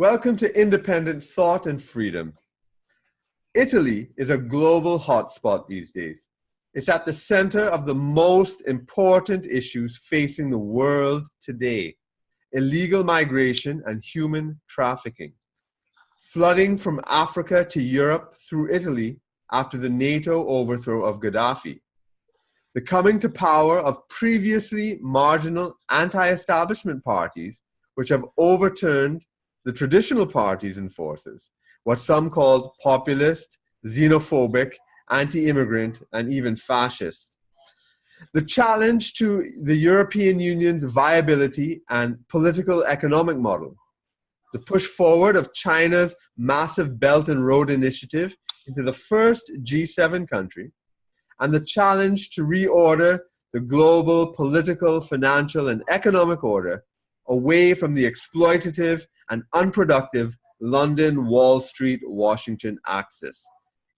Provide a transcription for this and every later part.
Welcome to Independent Thought and Freedom. Italy is a global hotspot these days. It's at the center of the most important issues facing the world today: illegal migration and human trafficking. Flooding from Africa to Europe through Italy after the NATO overthrow of Gaddafi. The coming to power of previously marginal anti-establishment parties, which have overturned the traditional parties and forces, what some called populist, xenophobic, anti-immigrant, and even fascist. The challenge to the European Union's viability and political economic model. The push forward of China's massive Belt and Road Initiative into the first G7 country, and the challenge to reorder the global political, financial, and economic order away from the exploitative and unproductive London, Wall Street, Washington axis.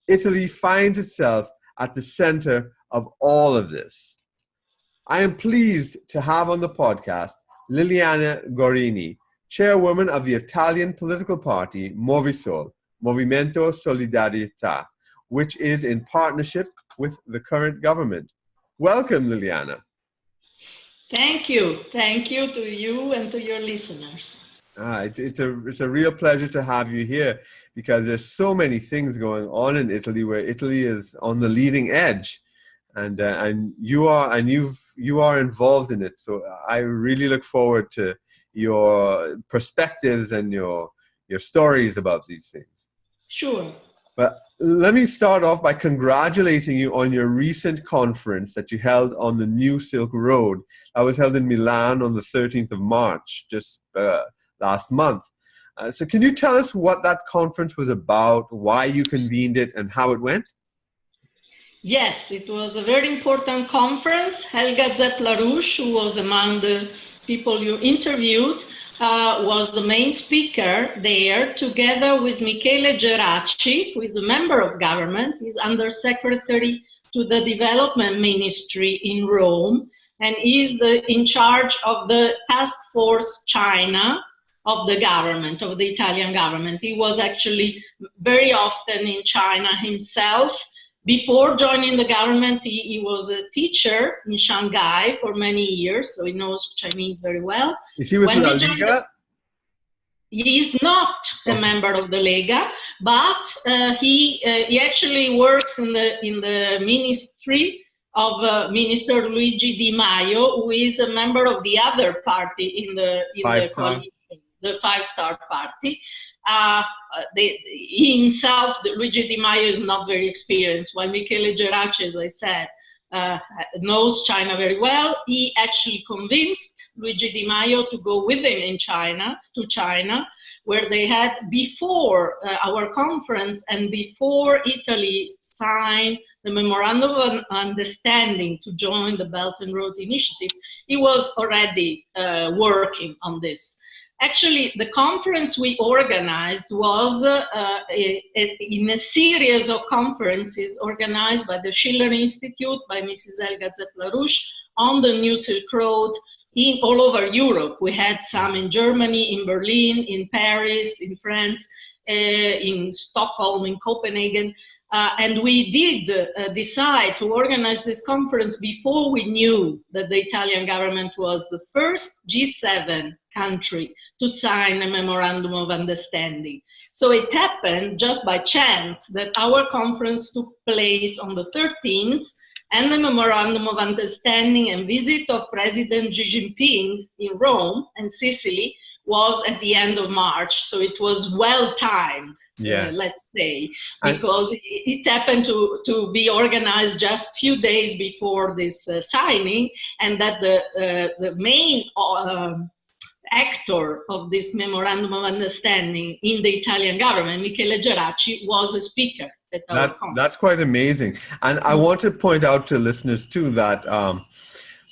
Italy finds itself at the center of all of this. I am pleased to have on the podcast Liliana Gorini, chairwoman of the Italian political party MoviSol, Movimento Solidarietà, which is in partnership with the current government. Welcome, Liliana. Thank you. Thank you to you and to your listeners. It's a real pleasure to have you here, because there's so many things going on in Italy where Italy is on the leading edge, and you are involved in it. So I really look forward to your perspectives and your stories about these things. Sure. But let me start off by congratulating you on your recent conference that you held on the New Silk Road. That was held in Milan on the 13th of March, just last month. So can you tell us what that conference was about, why you convened it, and how it went? Yes, it was a very important conference. Helga Zepp-LaRouche, who was among the people you interviewed, was the main speaker there, together with Michele Geraci, who is a member of government. He's undersecretary to the development ministry in Rome, and is in charge of the task force China of the government, of the Italian government. He was actually very often in China himself. Before joining the government, he was a teacher in Shanghai for many years, so he knows Chinese very well. Is he with La Liga? He is not a member of the Lega, but he actually works in the ministry of Minister Luigi Di Maio, who is a member of the other party in the coalition, the Five Star Party. He himself, Luigi Di Maio, is not very experienced, while Michele Geraci, as I said, knows China very well. He actually convinced Luigi Di Maio to go with him to China, where they had, before our conference and before Italy signed the Memorandum of Understanding to join the Belt and Road Initiative, he was already working on this. Actually, the conference we organized was in a series of conferences organized by the Schiller Institute, by Mrs. Helga Zepp-LaRouche, on the New Silk Road, all over Europe. We had some in Germany, in Berlin, in Paris, in France, in Stockholm, in Copenhagen. And we did decide to organize this conference before we knew that the Italian government was the first G7 country to sign a memorandum of understanding. So it happened just by chance that our conference took place on the 13th, and the memorandum of understanding and visit of President Xi Jinping in Rome and Sicily was at the end of March. So it was well timed. Yes. Let's say, because it happened to be organized just a few days before this signing, and that the main actor of this memorandum of understanding in the Italian government, Michele Geraci, was a speaker at our conference. That's quite amazing. And I want to point out to listeners too that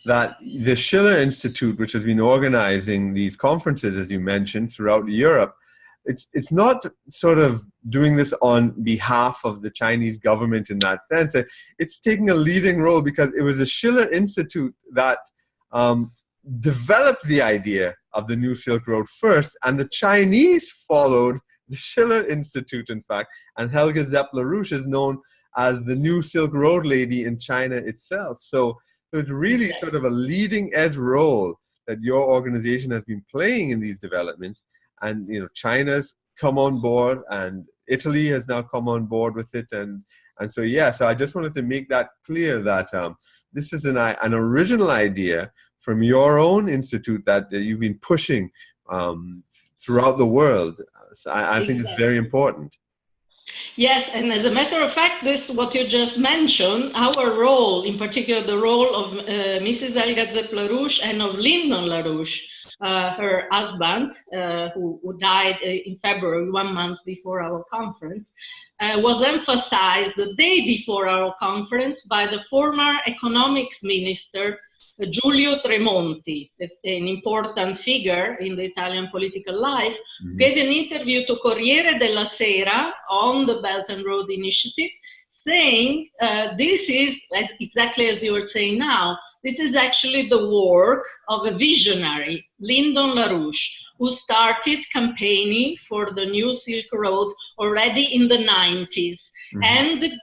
that the Schiller Institute, which has been organizing these conferences, as you mentioned, throughout Europe, it's not sort of doing this on behalf of the Chinese government in that sense. It's taking a leading role because it was the Schiller Institute that developed the idea of the New Silk Road first, and the Chinese followed the Schiller Institute, in fact, and Helga Zepp-LaRouche is known as the New Silk Road lady in China itself. So it's really sort of a leading edge role that your organization has been playing in these developments. And, you know, China's come on board, and Italy has now come on board with it. And so, yeah, so I just wanted to make that clear that this is an original idea from your own institute that you've been pushing throughout the world. So I think it's very important. Yes, and as a matter of fact, this, what you just mentioned, our role, in particular the role of Mrs. Helga Zepp-LaRouche and of Lyndon LaRouche, her husband, who died in February, 1 month before our conference, was emphasized the day before our conference by the former economics minister, Giulio Tremonti, an important figure in the Italian political life, gave an interview to Corriere della Sera on the Belt and Road Initiative, saying this is, exactly as you were saying now, this is actually the work of a visionary, Lyndon LaRouche, who started campaigning for the New Silk Road already in the 90s. And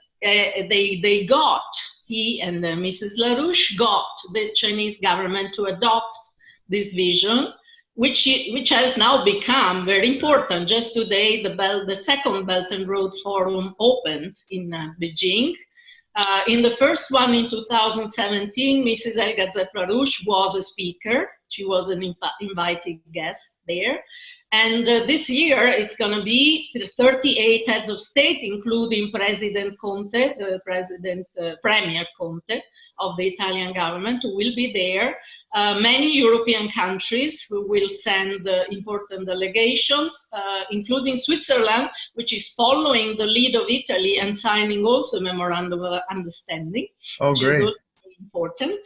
he and Mrs. LaRouche got the Chinese government to adopt this vision, which has now become very important. Just today, the second Belt and Road Forum opened in Beijing. In the first one in 2017, Mrs. Helga Zepp-LaRouche was a speaker. She was an invited guest there. And this year, it's going to be 38 heads of state, including President Conte, the Premier Conte of the Italian government, who will be there. Many European countries who will send important delegations, including Switzerland, which is following the lead of Italy and signing also a memorandum of understanding, which is also important.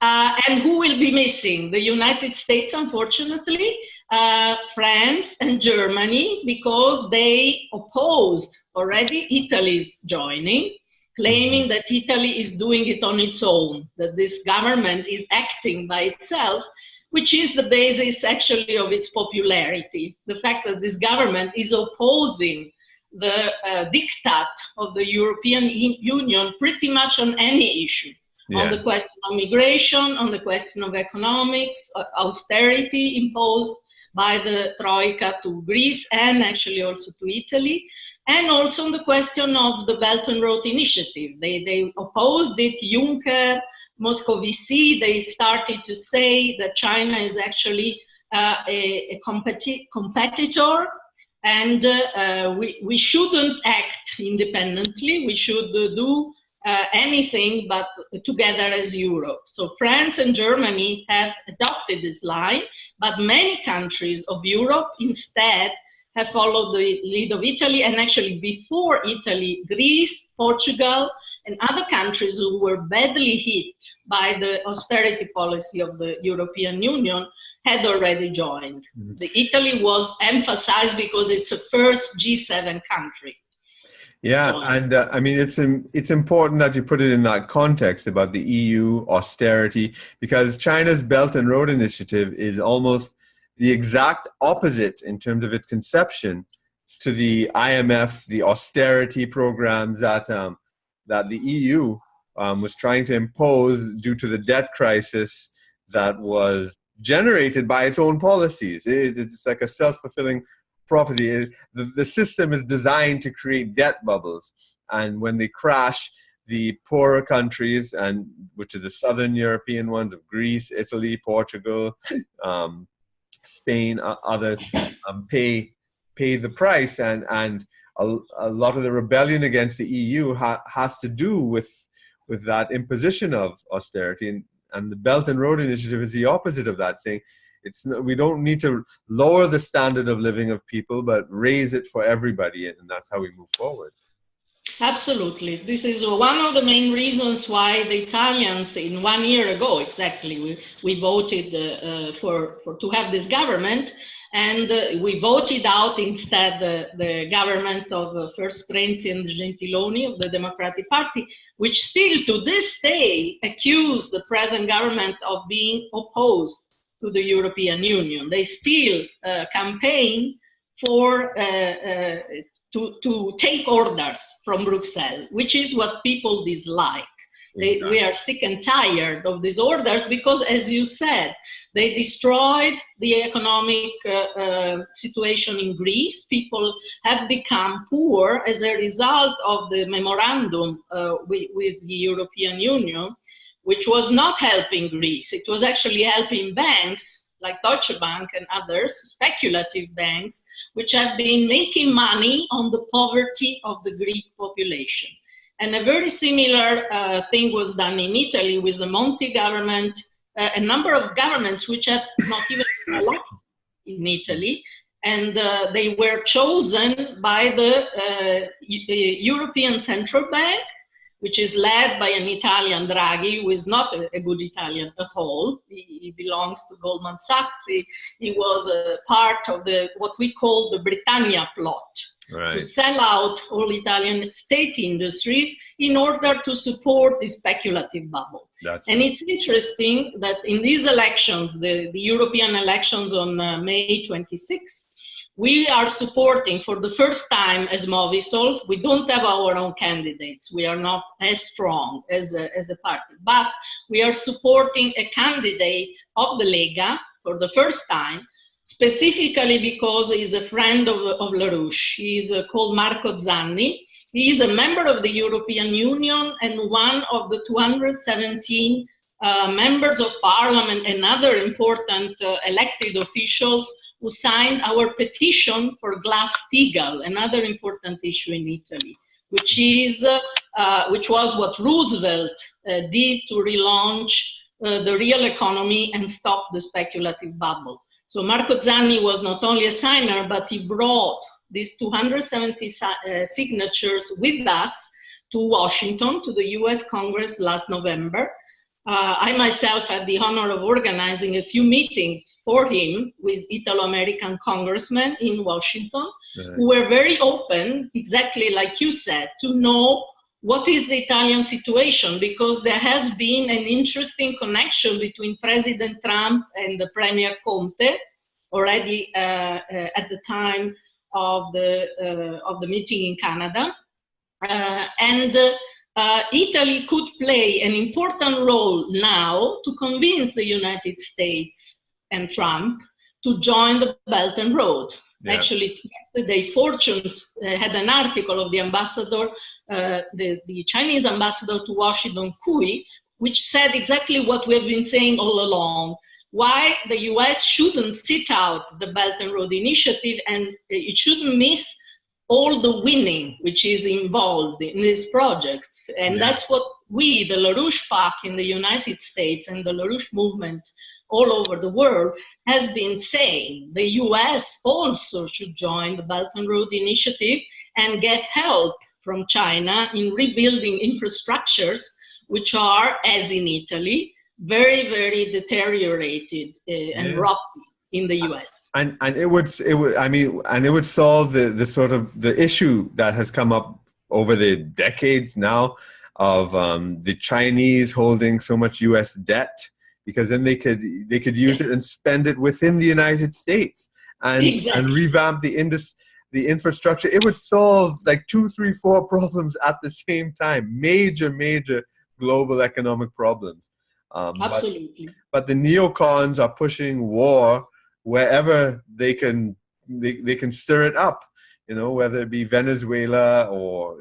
And who will be missing? The United States, unfortunately, France and Germany, because they opposed already Italy's joining, claiming that Italy is doing it on its own, that this government is acting by itself, which is the basis actually of its popularity. The fact that this government is opposing the diktat of the European Union pretty much on any issue. On the question of migration, on the question of economics, austerity imposed by the Troika to Greece and actually also to Italy, and also on the question of the Belt and Road Initiative. They opposed it, Juncker, Moscovici, they started to say that China is actually a competitor, and we shouldn't act independently, we should do anything but together as Europe. So France and Germany have adopted this line, but many countries of Europe instead have followed the lead of Italy, and actually before Italy, Greece, Portugal, and other countries who were badly hit by the austerity policy of the European Union had already joined. Italy was emphasized because it's the first G7 country. Yeah, and I mean, it's important that you put it in that context about the EU austerity, because China's Belt and Road Initiative is almost the exact opposite in terms of its conception to the IMF, the austerity programs that the EU was trying to impose due to the debt crisis that was generated by its own policies. It's like a self-fulfilling prophecy. The system is designed to create debt bubbles, and when they crash, the poorer countries, and which are the southern European ones of Greece, Italy, Portugal, Spain, others, pay the price, and a lot of the rebellion against the EU has to do with that imposition of austerity, and the Belt and Road Initiative is the opposite of that, saying we don't need to lower the standard of living of people, but raise it for everybody, and that's how we move forward. Absolutely. This is one of the main reasons why the Italians, in 1 year ago exactly, we voted to have this government, and we voted out instead the government of first Renzi and Gentiloni of the Democratic Party, which still to this day accuse the present government of being opposed to the European Union. They still campaign for to take orders from Brussels, which is what people dislike. Exactly. We are sick and tired of these orders because, as you said, they destroyed the economic situation in Greece. People have become poor as a result of the memorandum with the European Union, which was not helping Greece. It was actually helping banks like Deutsche Bank and others, speculative banks, which have been making money on the poverty of the Greek population. And a very similar thing was done in Italy with the Monti government, a number of governments which had not even been elected in Italy, and they were chosen by the European Central Bank, which is led by an Italian Draghi, who is not a good Italian at all. He belongs to Goldman Sachs. He was a part of what we call the Britannia plot, right, to sell out all Italian state industries in order to support the speculative bubble. And it's interesting that in these elections, the European elections on May 26th, we are supporting for the first time as MoviSol. We don't have our own candidates. We are not as strong as a party, but we are supporting a candidate of the Lega for the first time, specifically because he's a friend of LaRouche. He's called Marco Zanni. He is a member of the European Union and one of the 217 members of parliament and other important elected officials who signed our petition for Glass-Steagall, another important issue in Italy, which was what Roosevelt did to relaunch the real economy and stop the speculative bubble. So Marco Zanni was not only a signer, but he brought these 270 signatures with us to Washington, to the US Congress last November. I myself had the honor of organizing a few meetings for him with Italo-American congressmen in Washington, who were very open, exactly like you said, to know what is the Italian situation, because there has been an interesting connection between President Trump and the Premier Conte already at the time of the meeting in Canada. Italy could play an important role now to convince the United States and Trump to join the Belt and Road. Yeah. Actually, yesterday, Fortunes had an article of the ambassador, the Chinese ambassador to Washington, Cui, which said exactly what we have been saying all along. Why the US shouldn't sit out the Belt and Road Initiative, and it shouldn't miss all the winning which is involved in these projects. And that's what we, the LaRouche PAC in the United States and the LaRouche movement all over the world, has been saying. The US also should join the Belt and Road Initiative and get help from China in rebuilding infrastructures, which are, as in Italy, very, very deteriorated and rocky in the US. And it would solve the sort of the issue that has come up over the decades now of the Chinese holding so much US debt, because then they could use it and spend it within the United States and revamp the infrastructure. It would solve like 2, 3, 4 problems at the same time, major global economic problems. Absolutely. But the neocons are pushing war wherever they can stir it up, whether it be Venezuela or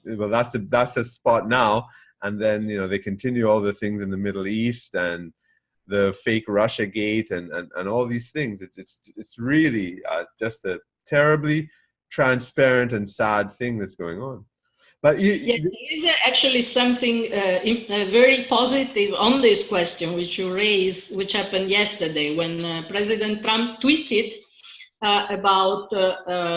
that's a spot now, and then they continue all the things in the Middle East and the fake Russia gate and all these things. It's really just a terribly transparent and sad thing that's going on. But there is actually something very positive on this question which you raised, which happened yesterday when President Trump tweeted about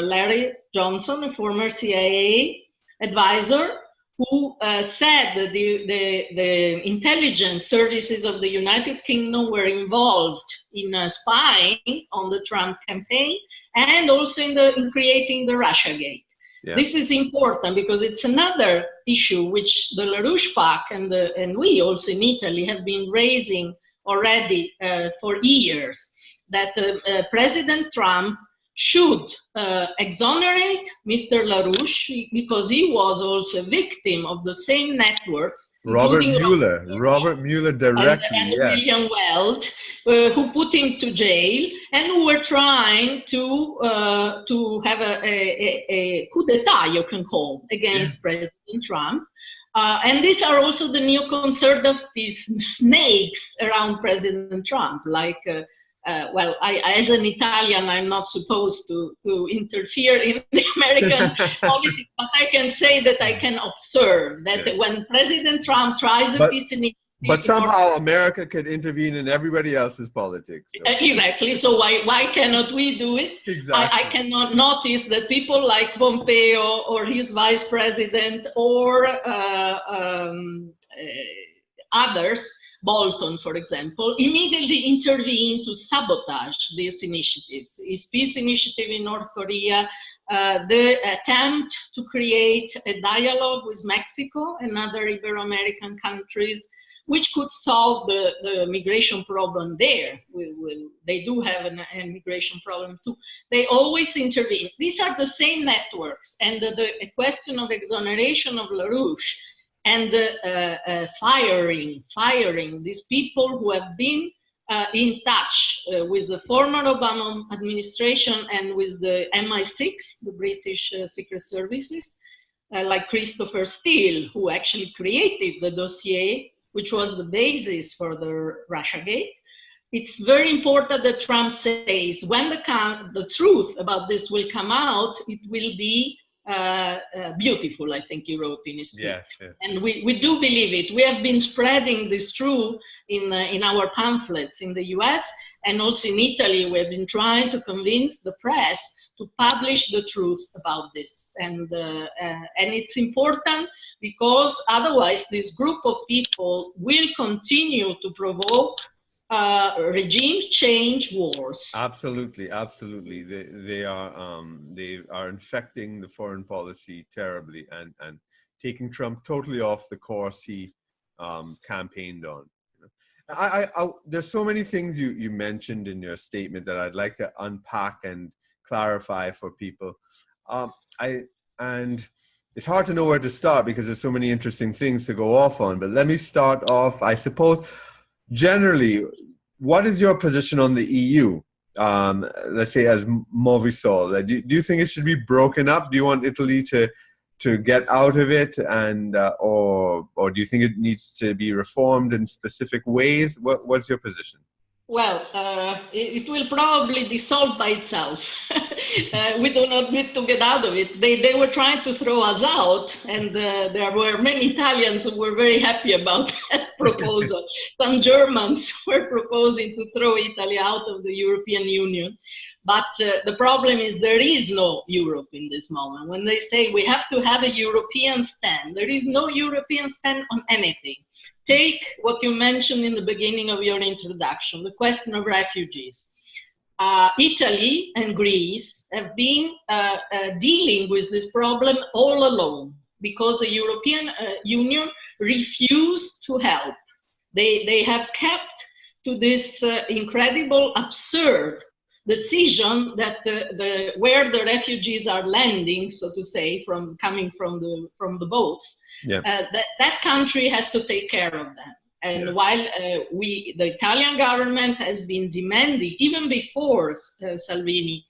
Larry Johnson, a former CIA advisor, who said that the intelligence services of the United Kingdom were involved in spying on the Trump campaign and also in creating the Russiagate. Yeah. This is important because it's another issue which the LaRouche PAC and we also in Italy have been raising already for years that President Trump should exonerate Mr. LaRouche because he was also a victim of the same networks. Robert Mueller directly, and yes. William Weld, who put him to jail and who were trying to have a coup d'etat, you can call, against President Trump. And these are also the neoconservative snakes around President Trump, like well, as an Italian, I'm not supposed to interfere in the American politics, but I can say that I can observe that when President Trump tries a peace initiative. But somehow America could intervene in everybody else's politics. So. Exactly. So why cannot we do it? Exactly. I cannot notice that people like Pompeo or his vice president or others, Bolton, for example, immediately intervene to sabotage these initiatives. His peace initiative in North Korea, the attempt to create a dialogue with Mexico and other Ibero-American countries, which could solve the migration problem there. They do have an immigration problem too. They always intervene. These are the same networks, and the question of exoneration of LaRouche and firing these people who have been in touch with the former Obama administration and with the MI6, the British Secret Services, like Christopher Steele, who actually created the dossier, which was the basis for the Russiagate. It's very important that Trump says when the truth about this will come out, it will be beautiful, I think he wrote in his book. Yes, yes. And we do believe it. We have been spreading this truth in our pamphlets in the US and also in Italy. We have been trying to convince the press to publish the truth about this. And it's important because otherwise this group of people will continue to provoke regime change wars. Absolutely, absolutely. They are infecting the foreign policy terribly and taking Trump totally off the course he campaigned on. There's so many things you mentioned in your statement that I'd like to unpack and clarify for people. And it's hard to know where to start because there's so many interesting things to go off on. But let me start off, I suppose. Generally, what is your position on the EU? Let's say as MoviSol. Do you think it should be broken up? Do you want Italy to get out of it, and or do you think it needs to be reformed in specific ways? What's your position? Well, it will probably dissolve by itself. We do not need to get out of it. They were trying to throw us out, and there were many Italians who were very happy about that proposal. Some Germans were proposing to throw Italy out of the European Union. But the problem is there is no Europe in this moment. When they say we have to have a European stand, there is no European stand on anything. Take what you mentioned in the beginning of your introduction, the question of refugees. Italy and Greece have been dealing with this problem all alone because the European Union refused to help. They have kept to this incredible, absurd decision that where the refugees are landing, so to say, coming from the boats, that country has to take care of them. And while the Italian government has been demanding, even before Salvini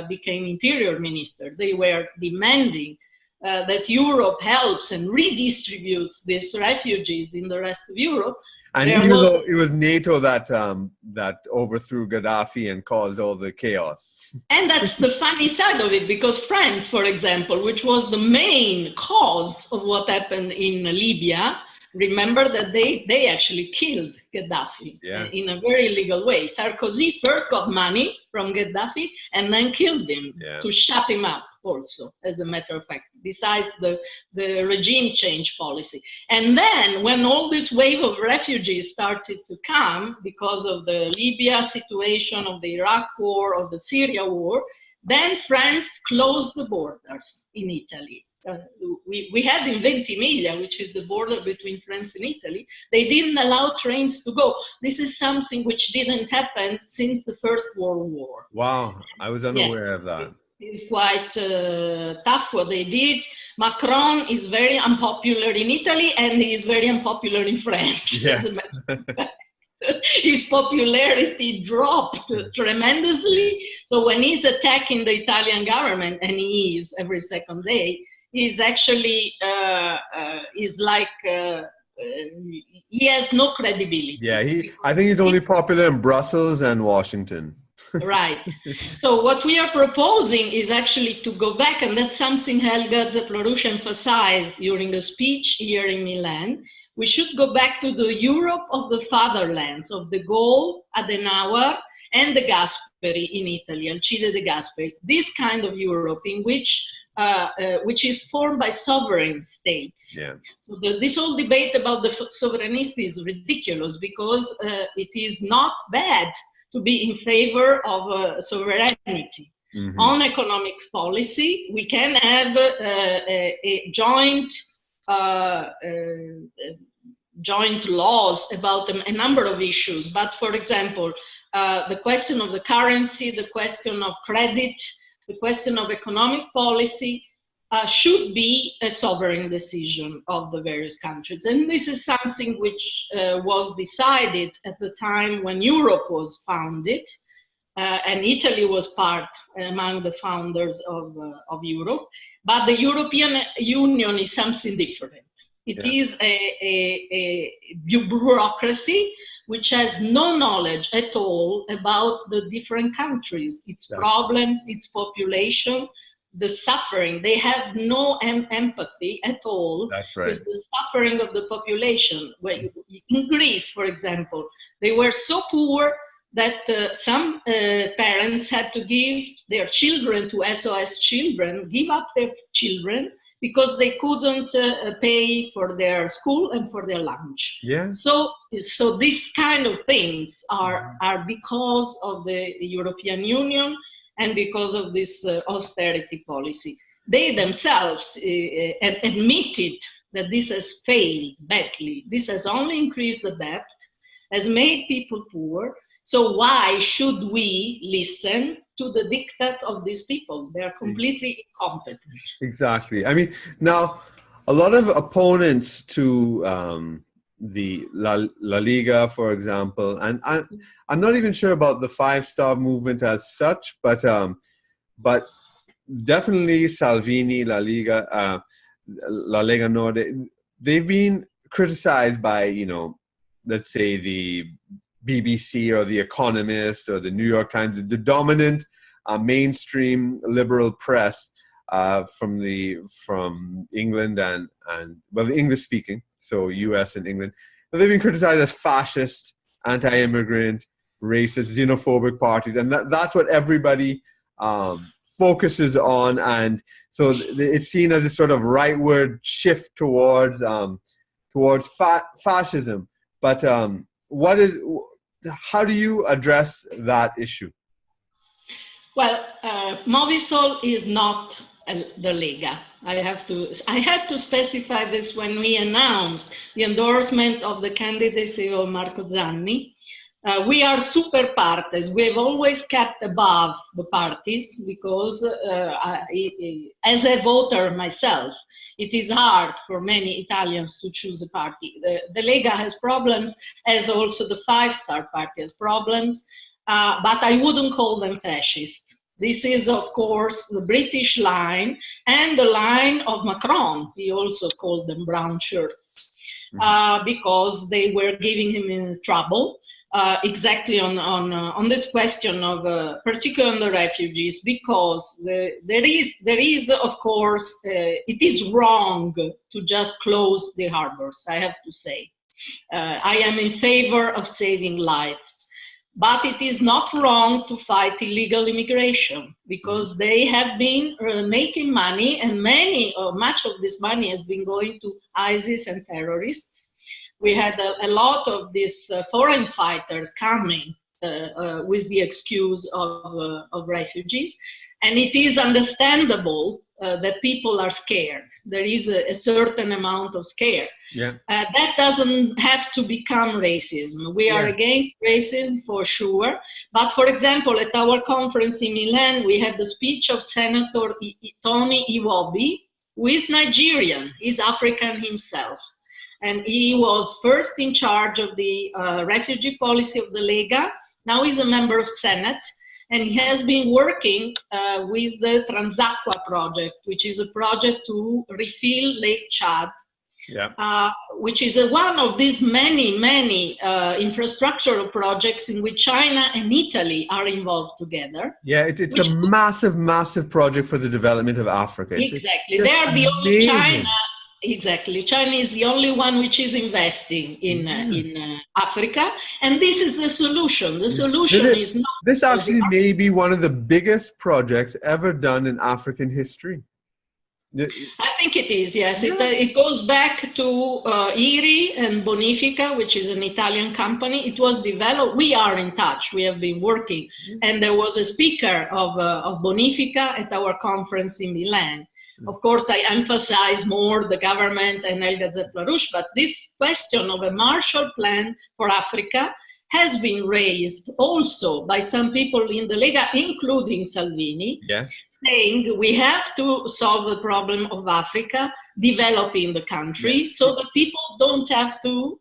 became interior minister, they were demanding that Europe helps and redistributes these refugees in the rest of Europe. And even though it was NATO that overthrew Gaddafi and caused all the chaos. And that's the funny side of it, because France, for example, which was the main cause of what happened in Libya, remember that they actually killed Gaddafi in a very illegal way. Sarkozy first got money from Gaddafi and then killed him to shut him up also, as a matter of fact, besides the regime change policy. And then when all this wave of refugees started to come because of the Libya situation, of the Iraq war, of the Syria war, then France closed the borders in Italy. we had in Ventimiglia, which is the border between France and Italy, they didn't allow trains to go. This is something which didn't happen since the First World War. Wow, I was unaware of that. It's quite tough what they did. Macron is very unpopular in Italy, and he is very unpopular in France. Yes. His popularity dropped tremendously. So when he's attacking the Italian government, and he is every second day, he's actually he has no credibility. Yeah, I think he's only popular in Brussels and Washington. Right. So what we are proposing is actually to go back, and that's something Helga Zaplorush emphasized during a speech here in Milan. We should go back to the Europe of the fatherlands, of de Gaulle, Adenauer, and de Gasperi in Italy, Alcide de Gasperi. This kind of Europe in which is formed by sovereign states. Yeah. So this whole debate about the sovereignty is ridiculous, because it is not bad to be in favor of sovereignty. Mm-hmm. On economic policy, we can have a joint laws about a number of issues. But for example, the question of the currency, the question of credit, the question of economic policy should be a sovereign decision of the various countries. And this is something which was decided at the time when Europe was founded, and Italy was part among the founders of Europe. But the European Union is something different. It is a bureaucracy which has no knowledge at all about the different countries, its problems, its population, the suffering. They have no empathy at all with the suffering of the population. In Greece, for example, they were so poor that some parents had to give their children to SOS children, give up their children, because they couldn't pay for their school and for their lunch. Yeah. So these kind of things are because of the European Union and because of this austerity policy. They themselves admitted that this has failed badly. This has only increased the debt, has made people poor. So why should we listen to the diktat of these people? They are completely incompetent. Exactly. I mean, now, a lot of opponents to the La Liga, for example, and I'm not even sure about the five-star movement as such, but definitely Salvini, La Lega Nord, they've been criticized by, let's say the BBC or The Economist or the New York Times, the dominant mainstream liberal press from England and the English speaking, so US and England. They've been criticized as fascist, anti-immigrant, racist, xenophobic parties, and that's what everybody focuses on. And so it's seen as a sort of rightward shift towards fascism. But how do you address that issue? Well, MoviSol is not the Lega. I had to specify this when we announced the endorsement of the candidacy of Marco Zanni. We are super partes. We have always kept above the parties because as a voter myself, it is hard for many Italians to choose a party. The Lega has problems, as also the five-star party has problems, but I wouldn't call them fascist. This is, of course, the British line and the line of Macron. He also called them brown shirts because they were giving him trouble. Exactly on this question of particularly on the refugees, because there is of course it is wrong to just close the harbors. I have to say, I am in favor of saving lives, but it is not wrong to fight illegal immigration, because they have been making money, and much of this money has been going to ISIS and terrorists. We had a lot of these foreign fighters coming with the excuse of refugees. And it is understandable that people are scared. There is a certain amount of scare. Yeah. That doesn't have to become racism. We are against racism for sure. But for example, at our conference in Milan, we had the speech of Senator Tony Iwobi, who is Nigerian, he's African himself. And he was first in charge of the refugee policy of the Lega. Now he's a member of Senate. And he has been working with the Transaqua project, which is a project to refill Lake Chad, which is one of these many infrastructural projects in which China and Italy are involved together. Yeah, it's a massive project for the development of Africa. Exactly. They are the only China. Exactly. China is the only one which is investing in Africa. And this is the solution. The solution is not... This actually may be one of the biggest projects ever done in African history. I think it is, yes. It goes back to IRI and Bonifica, which is an Italian company. It was developed. We are in touch. We have been working. And there was a speaker of Bonifica at our conference in Milan. Of course, I emphasize more the government and Helga Zepp-LaRouche, but this question of a Marshall Plan for Africa has been raised also by some people in the Lega, including Salvini, saying we have to solve the problem of Africa, developing the country, so that people don't have to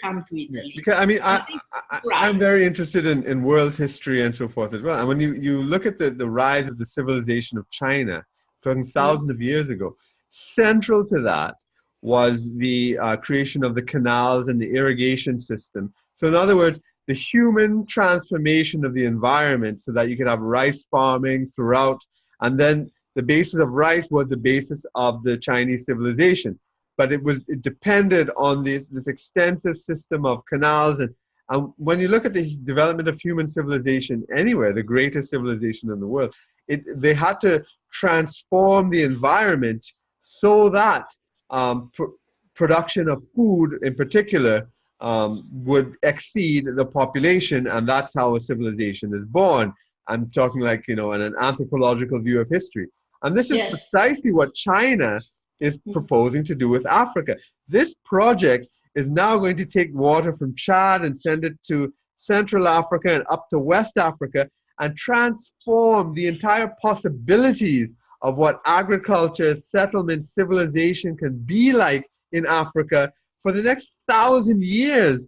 come to Italy. Because I mean, I'm very interested in world history and so forth as well. And when you look at the rise of the civilization of China, talking thousands of years ago, central to that was the creation of the canals and the irrigation system. So in other words, the human transformation of the environment so that you could have rice farming throughout. And then the basis of rice was the basis of the Chinese civilization. But it depended on this extensive system of canals. And when you look at the development of human civilization anywhere, the greatest civilization in the world, they had to transform the environment so that production of food in particular would exceed the population, and that's how a civilization is born. I'm talking like, in an anthropological view of history. And this is precisely what China is proposing to do with Africa. This project is now going to take water from Chad and send it to Central Africa and up to West Africa and transform the entire possibilities of what agriculture, settlement, civilization can be like in Africa for the next 1,000 years.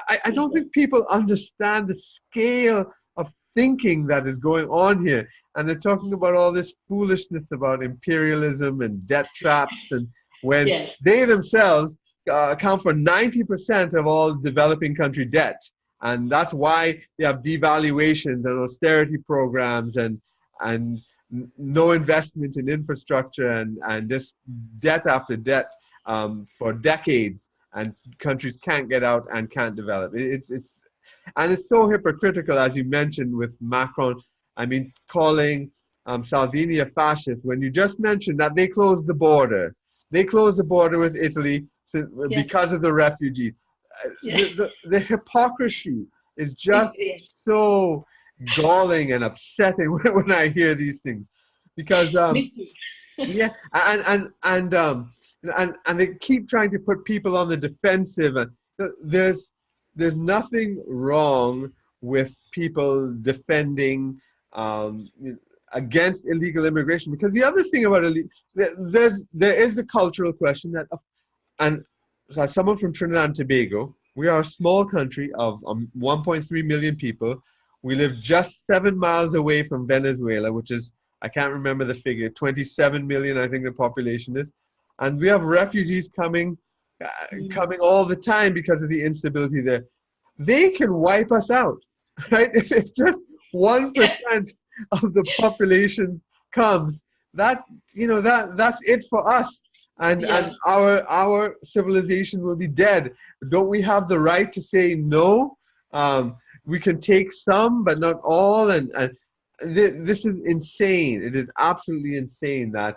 I don't think people understand the scale of thinking that is going on here. And they're talking about all this foolishness about imperialism and debt traps, and when they themselves account for 90% of all developing country debt. And that's why they have devaluations and austerity programs and no investment in infrastructure and just debt after debt for decades. And countries can't get out and can't develop. It's so hypocritical, as you mentioned, with Macron. I mean, calling Salvini a fascist when you just mentioned that they closed the border. They closed the border with Italy because of the refugees. The hypocrisy is just so galling and upsetting when I hear these things, because and they keep trying to put people on the defensive. And there's nothing wrong with people defending against illegal immigration, because the other thing about there is a cultural question that, and as someone from Trinidad and Tobago, we are a small country of 1.3 million people. We live just 7 miles away from Venezuela, which is, I can't remember the figure, 27 million, I think the population is. And we have refugees coming all the time because of the instability there. They can wipe us out, right? If it's just 1% of the population comes, that's it for us. And our civilization will be dead. Don't we have the right to say no? We can take some, but not all. And this is insane. It is absolutely insane that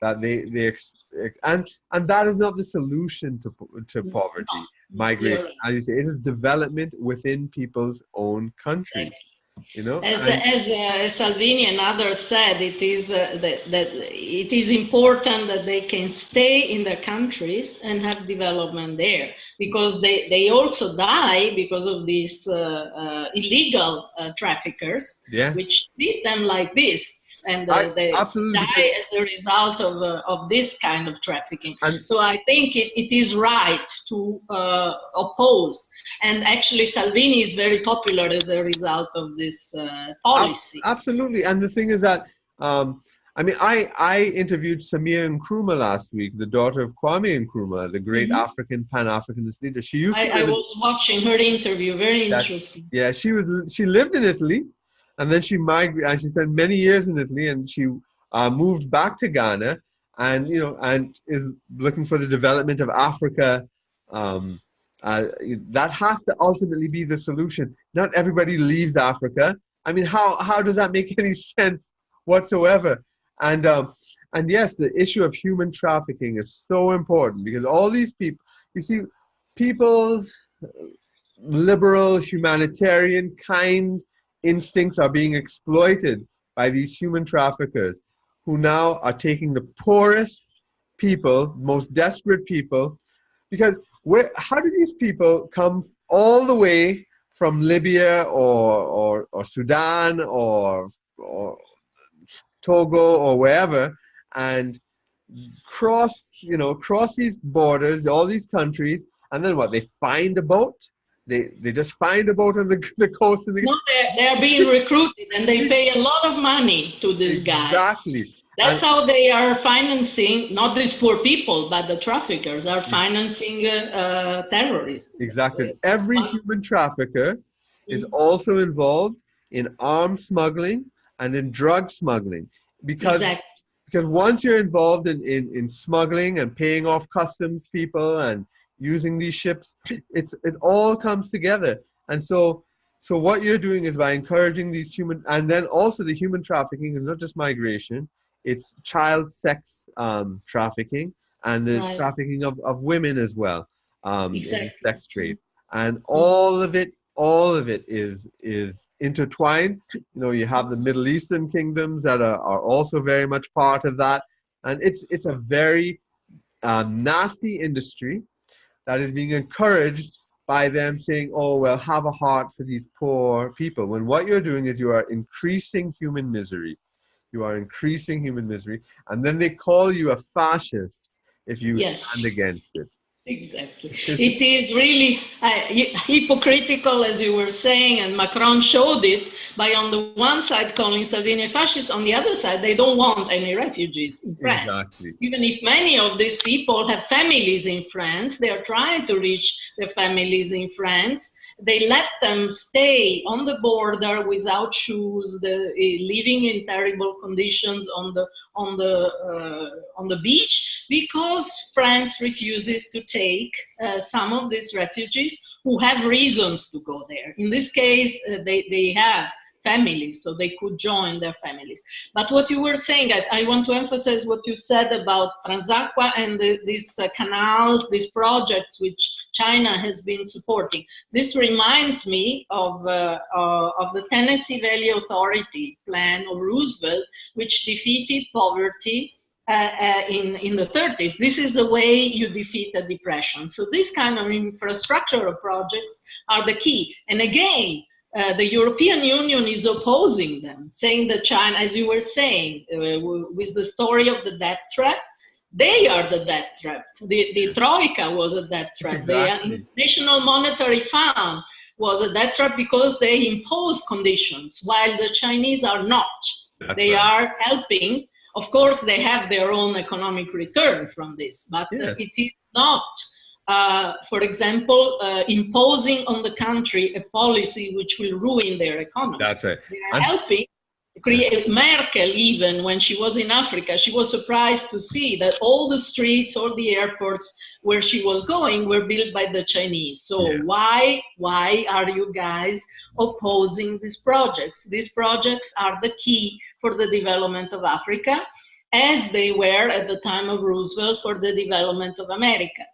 and that is not the solution to poverty, migration. As you say, it is development within people's own country. you know. As Salvini and others said, it is that it is important that they can stay in their countries and have development there, because they also die because of these illegal traffickers, which treat them like beasts, and they die as a result of this kind of trafficking. So I think it is right to oppose, and actually Salvini is very popular as a result of this policy. Absolutely. And the thing is that, I mean, I interviewed Samia Nkrumah last week, the daughter of Kwame Nkrumah, the great African Pan-Africanist leader. She used to I was watching her interview, very interesting. Yeah, she lived in Italy, and then she migrated, and she spent many years in Italy, and she moved back to Ghana, and and is looking for the development of Africa. That has to ultimately be the solution. Not everybody leaves Africa. I mean, how does that make any sense whatsoever? And yes, the issue of human trafficking is so important, because all these people, you see, people's liberal, humanitarian, kind instincts are being exploited by these human traffickers, who now are taking the poorest people, most desperate people, because how do these people come all the way from Libya or Sudan or Togo or wherever, and cross these borders, all these countries, and then what? They find a boat. They just find a boat on the coast. No, they are being recruited, and they pay a lot of money to these guys. Exactly. That's how they are financing, not these poor people, but the traffickers are financing terrorism. Exactly. Every human trafficker is also involved in arms smuggling and in drug smuggling. Because once you're involved in smuggling and paying off customs people and using these ships, it all comes together. And so what you're doing is by encouraging these and then also the human trafficking is not just migration, it's child sex trafficking, and the trafficking of women as well, in the sex trade. And all of it is intertwined. You have the Middle Eastern kingdoms that are also very much part of that. And it's a very nasty industry that is being encouraged by them saying, oh, well, have a heart for these poor people. When what you're doing is you are increasing human misery. You are increasing human misery. And then they call you a fascist if you stand against it. Exactly. It is really hypocritical, as you were saying, and Macron showed it by, on the one side, calling Salvini a fascist, on the other side, they don't want any refugees in France. Exactly. Even if many of these people have families in France, they are trying to reach their families in France. They let them stay on the border without shoes, living in terrible conditions on the beach, because France refuses to take some of these refugees who have reasons to go there. In this case, they have families, so they could join their families. But what you were saying, I want to emphasize what you said about Transaqua and these canals, these projects which China has been supporting. This reminds me of the Tennessee Valley Authority plan of Roosevelt, which defeated poverty in the 30s. This is the way you defeat a depression. So this kind of infrastructural projects are the key. And again, the European Union is opposing them, saying that China, as you were saying, with the story of the debt trap, they are the debt trap. The Troika was a debt trap. Exactly. The International Monetary Fund was a debt trap because they imposed conditions, while the Chinese are not. They are helping. Of course, they have their own economic return from this, but it is not, for example, imposing on the country a policy which will ruin their economy. That's right. They are helping. Merkel, even when she was in Africa, she was surprised to see that all the streets, all the airports where she was going were built by the Chinese. So why are you guys opposing these projects? These projects are the key for the development of Africa, as they were at the time of Roosevelt for the development of America.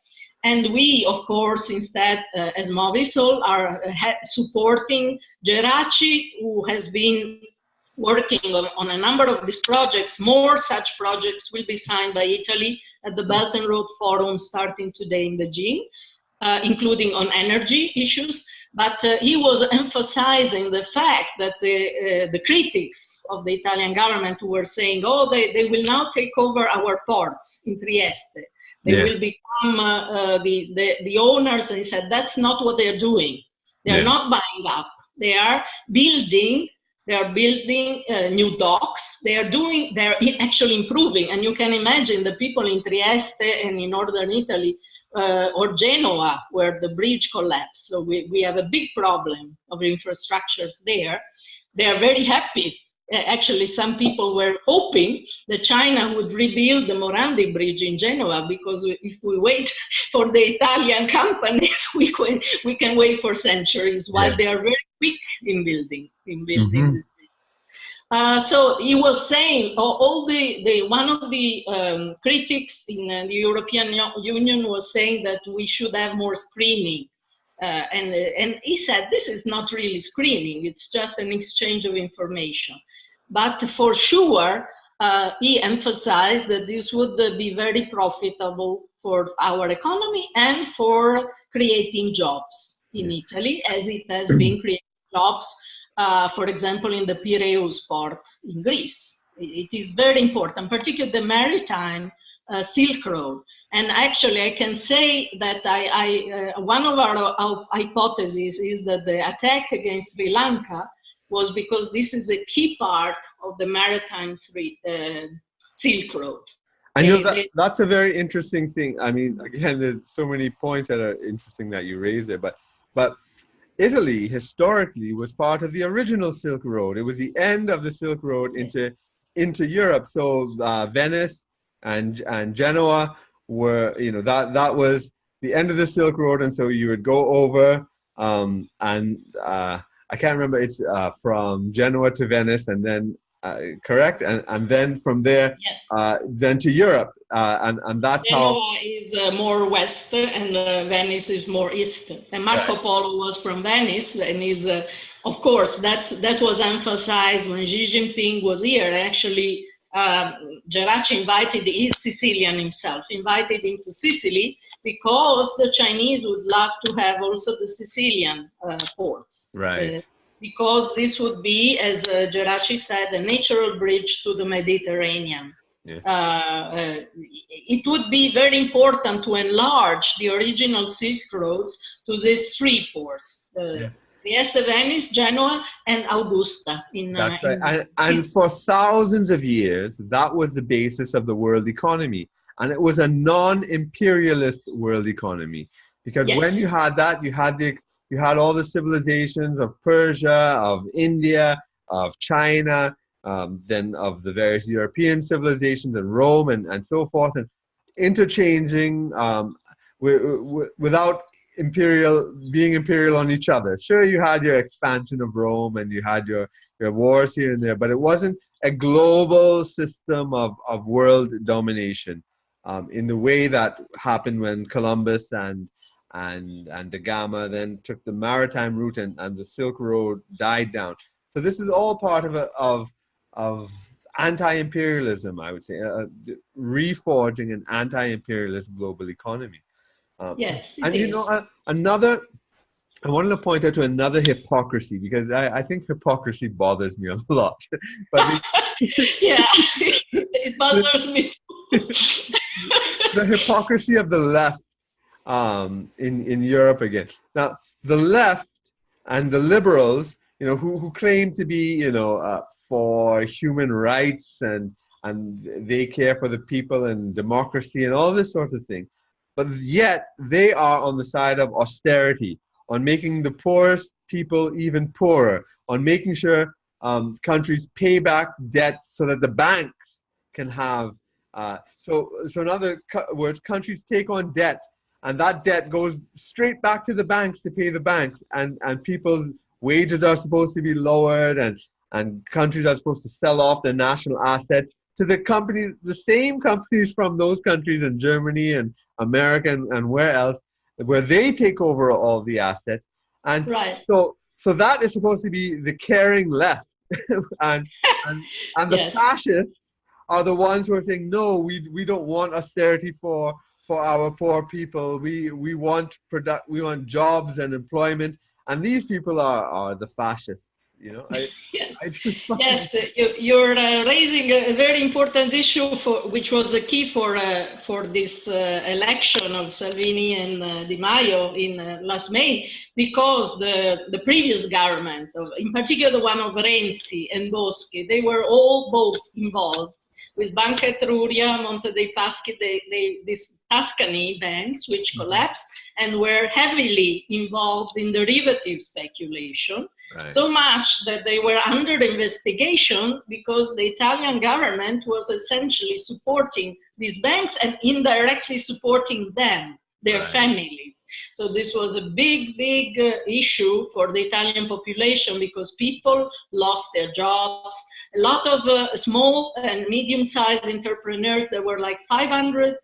And we, of course, instead, as MoviSol, are supporting Geraci, who has been working on a number of these projects. More such projects will be signed by Italy at the Belt and Road Forum starting today in Beijing, including on energy issues. But he was emphasizing the fact that the critics of the Italian government were saying, oh, they will now take over our ports in Trieste. They will become the owners. And he said, that's not what they're doing. They're not buying up. They are building new docks. They're actually improving. And you can imagine the people in Trieste and in northern Italy or Genoa, where the bridge collapsed. So we have a big problem of infrastructures there. They are very happy. Actually, some people were hoping that China would rebuild the Morandi Bridge in Genoa, because if we wait for the Italian companies, we can wait for centuries, while they are very quick in building this bridge. So he was saying, one of the critics in the European Union was saying that we should have more screening. And he said, this is not really screening, it's just an exchange of information. But for sure, he emphasized that this would be very profitable for our economy and for creating jobs in Italy, as it has been creating jobs, for example, in the Piraeus port in Greece. It is very important, particularly the maritime Silk Road. And actually, I can say that one of our hypotheses is that the attack against Sri Lanka was because this is a key part of the maritime Silk Road. And that's a very interesting thing. I mean, again, there's so many points that are interesting that you raise there, but Italy historically was part of the original Silk Road. It was the end of the Silk Road into Europe. So Venice and Genoa were, that was the end of the Silk Road, and so you would go over I can't remember, it's from Genoa to Venice, and then correct, and then from there then to Europe, and that's Genoa is more west, and Venice is more east. And Marco Polo was from Venice, and is of course that was emphasized when Xi Jinping was here. Actually, Geraci invited, he's Sicilian himself, invited him to Sicily because the Chinese would love to have also the Sicilian ports. Right. Because this would be, as Geraci said, a natural bridge to the Mediterranean. Yeah. It would be very important to enlarge the original Silk Roads to these three ports. Trieste, Venice, Genoa, and Augusta. That's right. And for thousands of years, that was the basis of the world economy. And it was a non-imperialist world economy. Because when you had that, you had all the civilizations of Persia, of India, of China, then of the various European civilizations and Rome and so forth, and interchanging without being imperial on each other. Sure, you had your expansion of Rome and you had your wars here and there, but it wasn't a global system of world domination in the way that happened when Columbus and da Gama then took the maritime route and the Silk Road died down. So this is all part of anti-imperialism, I would say, reforging an anti-imperialist global economy. Yes, and is. I wanted to point out to another hypocrisy, because I think hypocrisy bothers me a lot. But yeah, it bothers me too. The hypocrisy of the left in Europe again. Now, the left and the liberals, who claim to be, for human rights and they care for the people and democracy and all this sort of thing. But yet they are on the side of austerity, on making the poorest people even poorer, on making sure countries pay back debt so that the banks can have. So in other words, countries take on debt, and that debt goes straight back to the banks to pay the banks, and people's wages are supposed to be lowered, and countries are supposed to sell off their national assets to the companies, the same companies from those countries in Germany and America and where else, where they take over all the assets. And right. so that is supposed to be the caring left. and the Yes. fascists are the ones who are saying, no, we don't want austerity for our poor people. We want jobs and employment. And these people are the fascists, you know. Yes, I just yes, you're raising a very important issue which was the key for this election of Salvini and Di Maio in last May, because the previous government, in particular the one of Renzi and Boschi, they were all both involved with Banca Etruria, Monte dei Paschi, these Tuscany banks which collapsed and were heavily involved in derivative speculation. Right. So much that they were under investigation because the Italian government was essentially supporting these banks and indirectly supporting them, their right. families. So this was a big issue for the Italian population because people lost their jobs. A lot of small and medium-sized entrepreneurs, there were like 500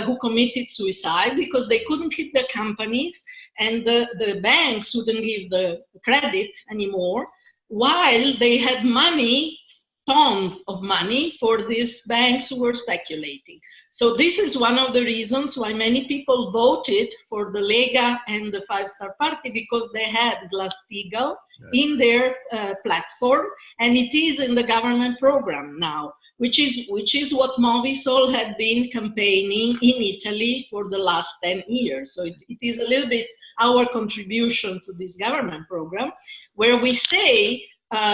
who committed suicide because they couldn't keep their companies and the banks wouldn't give the credit anymore, while they had money, tons of money for these banks who were speculating. So this is one of the reasons why many people voted for the Lega and the Five Star Party, because they had Glass-Steagall in their platform, and it is in the government program now, which is what MoviSol had been campaigning in Italy for the last 10 years. So it is a little bit our contribution to this government program, where we say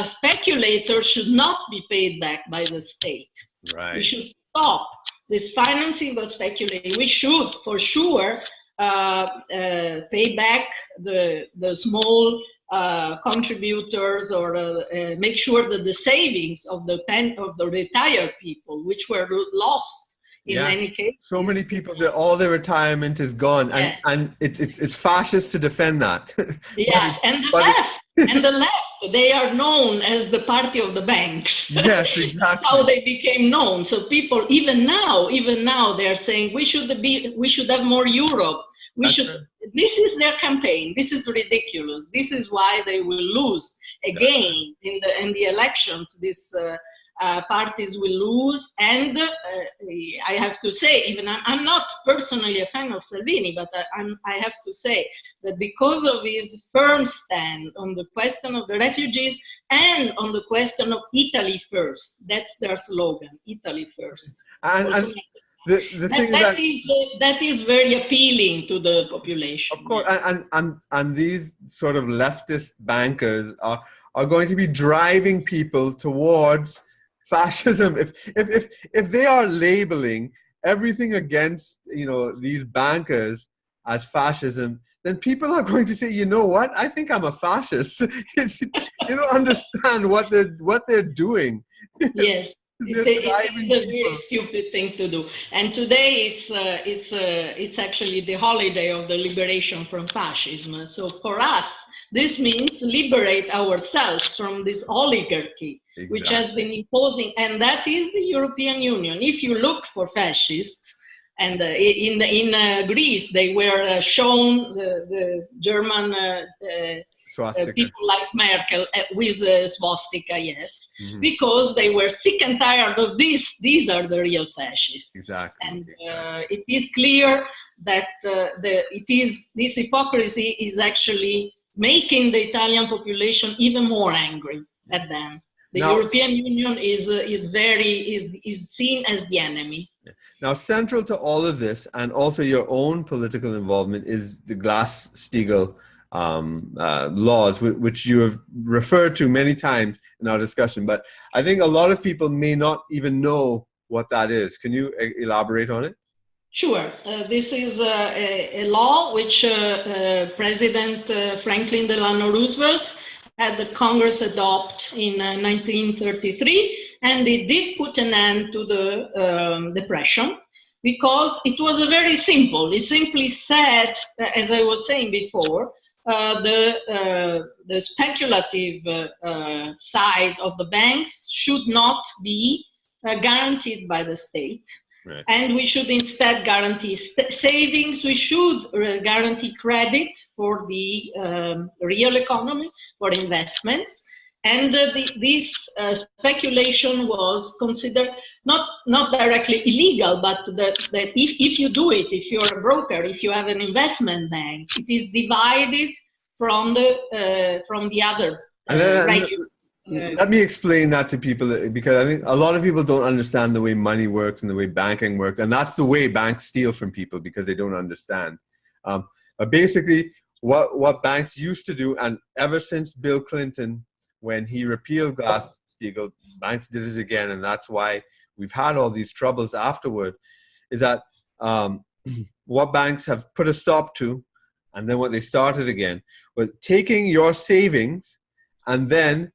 speculators should not be paid back by the state. Right. We should stop this financing of speculating. We should, for sure, pay back the small contributors, or make sure that the savings of the retired people, which were lost in many cases. So many people that all their retirement is gone, and, and it's fascist to defend that. Yes, and the left, they are known as the party of the banks. Yes, exactly. That's how they became known. So people, even now, they are saying we should have more Europe. This is their campaign. This is ridiculous. This is why they will lose again in the elections. These parties will lose, and I have to say, even I'm not personally a fan of Salvini, but I have to say that because of his firm stand on the question of the refugees and on the question of Italy first, that's their slogan, Italy first. And the thing that is very appealing to the population. Of course, and these sort of leftist bankers are going to be driving people towards fascism. If they are labeling everything against, you know, these bankers as fascism, then people are going to say, you know what, I think I'm a fascist. You don't understand what they're doing. Yes. It's a very stupid thing to do. And today it's actually the holiday of the liberation from fascism. So for us, this means liberate ourselves from this oligarchy, which has been imposing, and that is the European Union. If you look for fascists, and in Greece, they were shown the German people like Merkel with swastika, yes, because they were sick and tired of this. These are the real fascists. Exactly. And it is clear that this hypocrisy is actually making the Italian population even more angry at them. The European Union is seen as the enemy. Now, central to all of this, and also your own political involvement, is the Glass-Steagall laws, which you have referred to many times in our discussion. But I think a lot of people may not even know what that is. Can you elaborate on it? Sure. This is a law which President Franklin Delano Roosevelt had the Congress adopt in 1933, and it did put an end to the depression, because it was very simple. It simply said, as I was saying before, the speculative side of the banks should not be guaranteed by the state. Right. And we should instead guarantee savings. We should guarantee credit for the real economy, for investments. And this speculation was considered not directly illegal, but that if you do it, if you're a broker, if you have an investment bank, it is divided from the other let me explain that to people, because I think a lot of people don't understand the way money works and the way banking works, and that's the way banks steal from people, because they don't understand. But basically, what banks used to do, and ever since Bill Clinton, when he repealed Glass-Steagall, banks did it again, and that's why we've had all these troubles afterward, is that what banks have put a stop to, and then what they started again, was taking your savings and then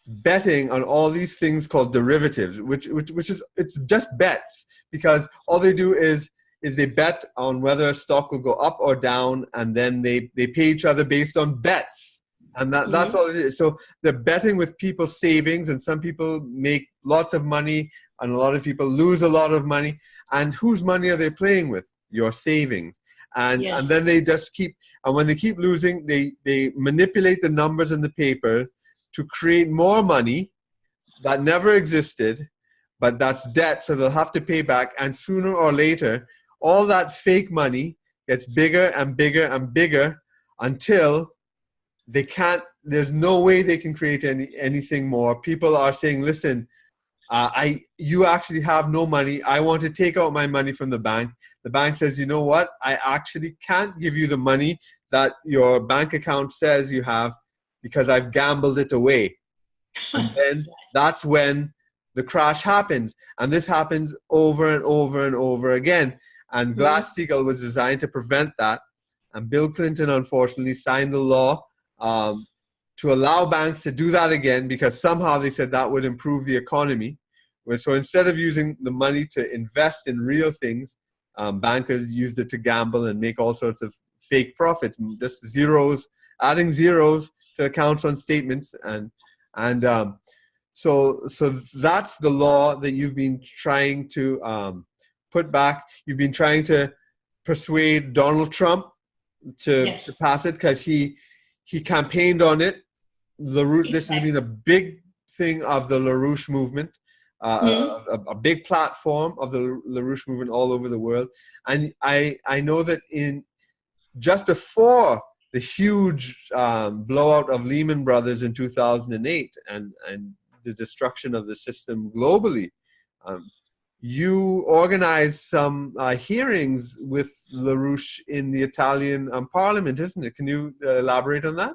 betting on all these things called derivatives, which is, it's just bets, because all they do is they bet on whether a stock will go up or down, and then they pay each other based on bets, and that's all it is. So they're betting with people's savings, and some people make lots of money and a lot of people lose a lot of money, and whose money are they playing with? Your savings. And Yes. and then they just keep, and when they keep losing, they manipulate the numbers in the papers to create more money that never existed, but that's debt, so they'll have to pay back. And sooner or later, all that fake money gets bigger and bigger and bigger until they can't, there's no way they can create anything more. People are saying, listen, you actually have no money. I want to take out my money from the bank. The bank says, you know what? I actually can't give you the money that your bank account says you have, because I've gambled it away. And then that's when the crash happens. And this happens over and over and over again. And Glass-Steagall was designed to prevent that. And Bill Clinton, unfortunately, signed the law to allow banks to do that again, because somehow they said that would improve the economy. So instead of using the money to invest in real things, bankers used it to gamble and make all sorts of fake profits, just zeros, adding zeros to accounts on statements, and so that's the law that you've been trying to put back. You've been trying to persuade Donald Trump to pass it, because he campaigned on it. This has been a big thing of the LaRouche movement, a big platform of the LaRouche movement all over the world. And I know that just before the huge blowout of Lehman Brothers in 2008 and the destruction of the system globally, you organized some hearings with LaRouche in the Italian parliament, isn't it? Can you elaborate on that?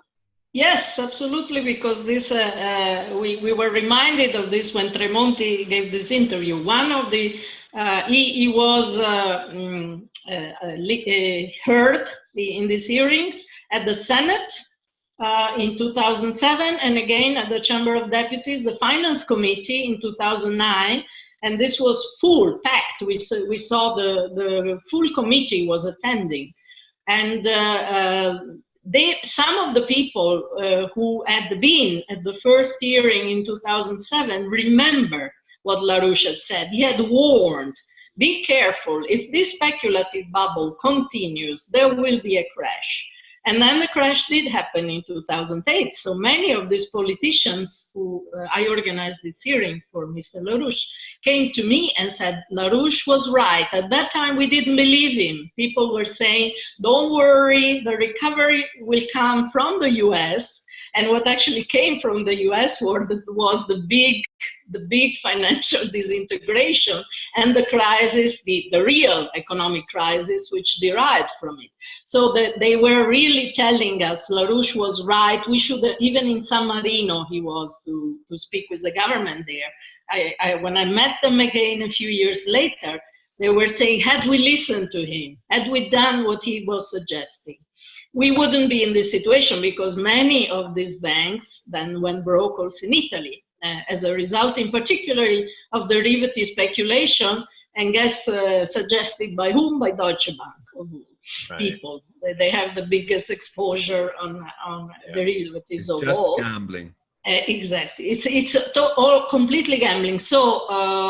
Yes, absolutely, because this we were reminded of this when Tremonti gave this interview. One of the he was heard in these hearings at the Senate in 2007, and again at the Chamber of Deputies, the Finance Committee in 2009, and this was full, packed. We saw the full committee was attending, and some of the people who had been at the first hearing in 2007 remember what LaRouche had said. He had warned, be careful, if this speculative bubble continues, there will be a crash. And then the crash did happen in 2008. So many of these politicians who I organized this hearing for Mr. LaRouche came to me and said, LaRouche was right. At that time, we didn't believe him. People were saying, don't worry, the recovery will come from the US. And what actually came from the US was the big financial disintegration and the crisis, the real economic crisis, which derived from it. So that they were really telling us LaRouche was right. We should, even in San Marino, he was to speak with the government there. When I met them again a few years later, they were saying, had we listened to him, had we done what he was suggesting, we wouldn't be in this situation, because many of these banks then went broke also in Italy as a result, in particularly of derivative speculation, and guess suggested by whom? By Deutsche Bank, of all people. They have the biggest exposure on derivatives of all. Just gambling. Exactly. It's all completely gambling. So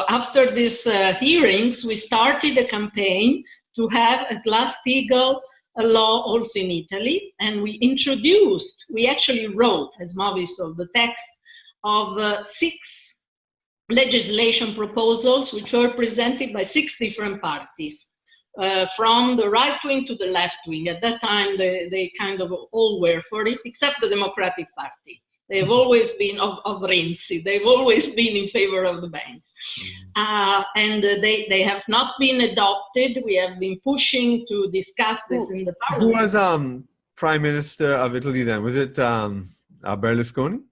after these hearings, we started a campaign to have a Glass-Steagall law also in Italy, and we actually wrote as MoviSol the text of 6 legislation proposals which were presented by 6 different parties, from the right wing to the left wing. At that time, they kind of all were for it, except the Democratic Party. They've always been of Renzi. They've always been in favor of the banks. And they have not been adopted. We have been pushing to discuss this in the parliament. Who was Prime Minister of Italy then? Was it Berlusconi?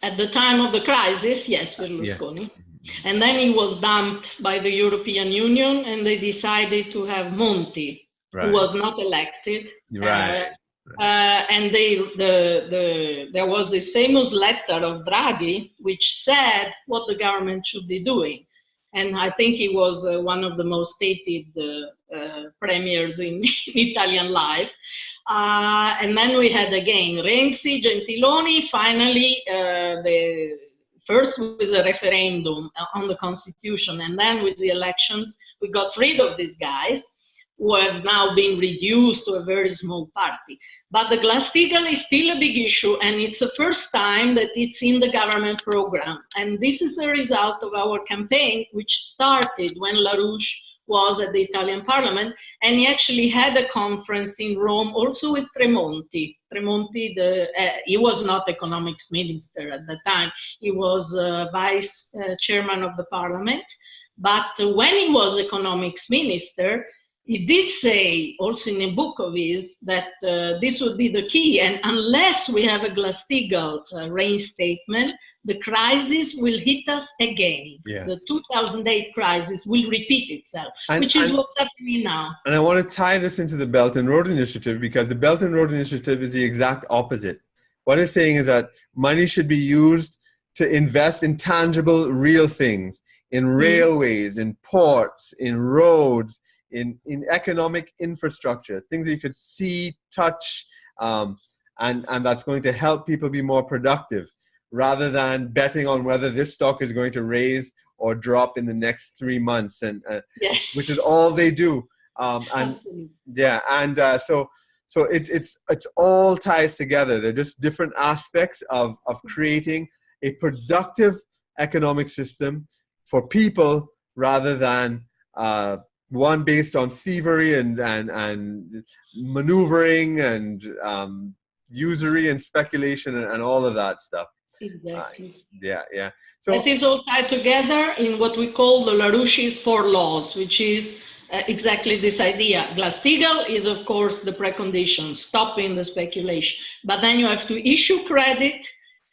At the time of the crisis, yes, Berlusconi. Yeah. And then he was dumped by the European Union, and they decided to have Monti, right, who was not elected. Right. And there was this famous letter of Draghi, which said what the government should be doing. And I think he was one of the most hated premiers in Italian life. And then we had again Renzi, Gentiloni, finally, first with a referendum on the constitution, and then with the elections, we got rid of these guys, who have now been reduced to a very small party. But the Glass-Steagall is still a big issue, and it's the first time that it's in the government program. And this is the result of our campaign, which started when LaRouche was at the Italian parliament, and he actually had a conference in Rome also with Tremonti. Tremonti, he was not economics minister at the time, he was vice chairman of the parliament. But when he was economics minister, he did say, also in a book of his, that this would be the key, and unless we have a Glass-Steagall reinstatement, the crisis will hit us again. Yes. The 2008 crisis will repeat itself, which is what's happening now. And I want to tie this into the Belt and Road Initiative, because the Belt and Road Initiative is the exact opposite. What it's saying is that money should be used to invest in tangible, real things, in railways, in ports, in roads, in economic infrastructure, things that you could see, touch, and that's going to help people be more productive, rather than betting on whether this stock is going to raise or drop in the next 3 months, and yes, which is all they do. Absolutely. Yeah, and so it's all ties together. They're just different aspects of creating a productive economic system for people, rather than one based on thievery and maneuvering and usury and speculation and all of that stuff. Exactly. Yeah. So it is all tied together in what we call the LaRouche's 4 laws, which is exactly this idea. Glass-Steagall is, of course, the precondition, stopping the speculation. But then you have to issue credit,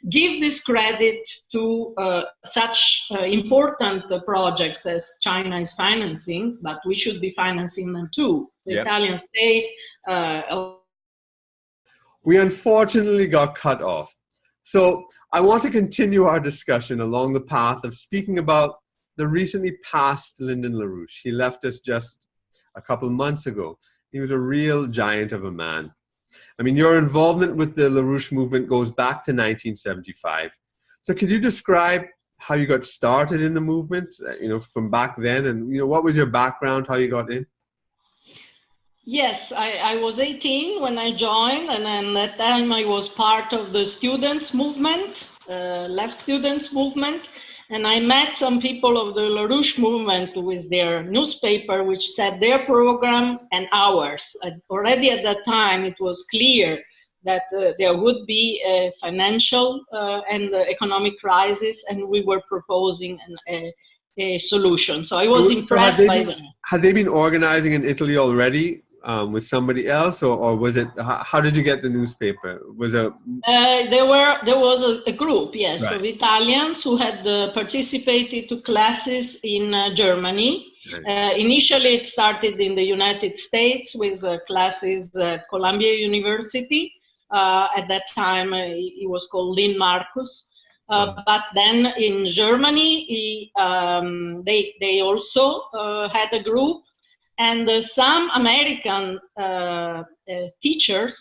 give this credit to such important projects as China is financing, but we should be financing them too. The Italian state. We unfortunately got cut off. So I want to continue our discussion along the path of speaking about the recently passed Lyndon LaRouche. He left us just a couple months ago. He was a real giant of a man. I mean, your involvement with the LaRouche movement goes back to 1975. So could you describe how you got started in the movement, from back then, and, what was your background, how you got in? Yes, I was 18 when I joined, and at that time I was part of the students' movement, left students' movement, and I met some people of the LaRouche movement with their newspaper, which said their program and ours. Already at that time, it was clear that there would be a financial and economic crisis, and we were proposing a solution. So I was impressed by them. Had they been organizing in Italy already? With somebody else, or was it? How did you get the newspaper? Was it? There was a group, yes, right, of Italians who had participated to classes in Germany. Right. Initially, it started in the United States with classes at Columbia University. At that time, it was called Lynn Marcus. But then in Germany, they also had a group. And some American teachers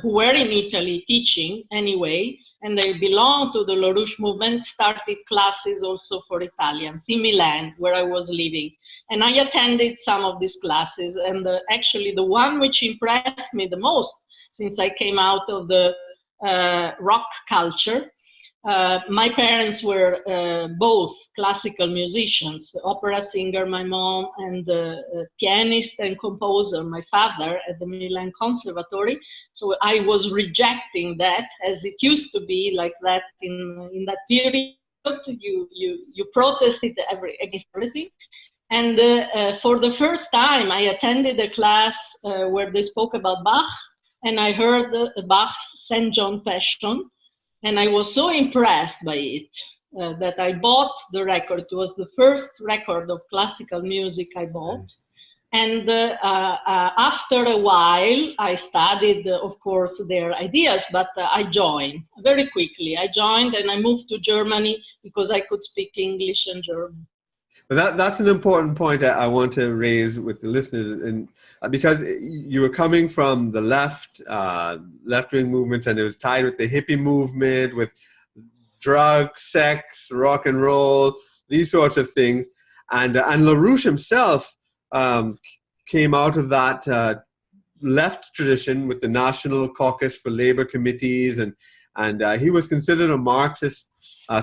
who were in Italy teaching anyway, and they belong to the LaRouche movement, started classes also for Italians in Milan, where I was living. And I attended some of these classes, and actually the one which impressed me the most, since I came out of the rock culture, my parents were both classical musicians, opera singer, my mom, and pianist and composer, my father, at the Milan Conservatory. So I was rejecting that, as it used to be like that in that period. You protested against everything. And for the first time, I attended a class where they spoke about Bach, and I heard Bach's St. John Passion. And I was so impressed by it that I bought the record. It was the first record of classical music I bought. And after a while, I studied, of course, their ideas, but I joined very quickly. I joined and I moved to Germany because I could speak English and German. But that's an important point I want to raise with the listeners, and because you were coming from the left-wing movements, and it was tied with the hippie movement, with drugs, sex, rock and roll, these sorts of things, and LaRouche himself came out of that left tradition with the National Caucus for Labor Committees, and he was considered a Marxist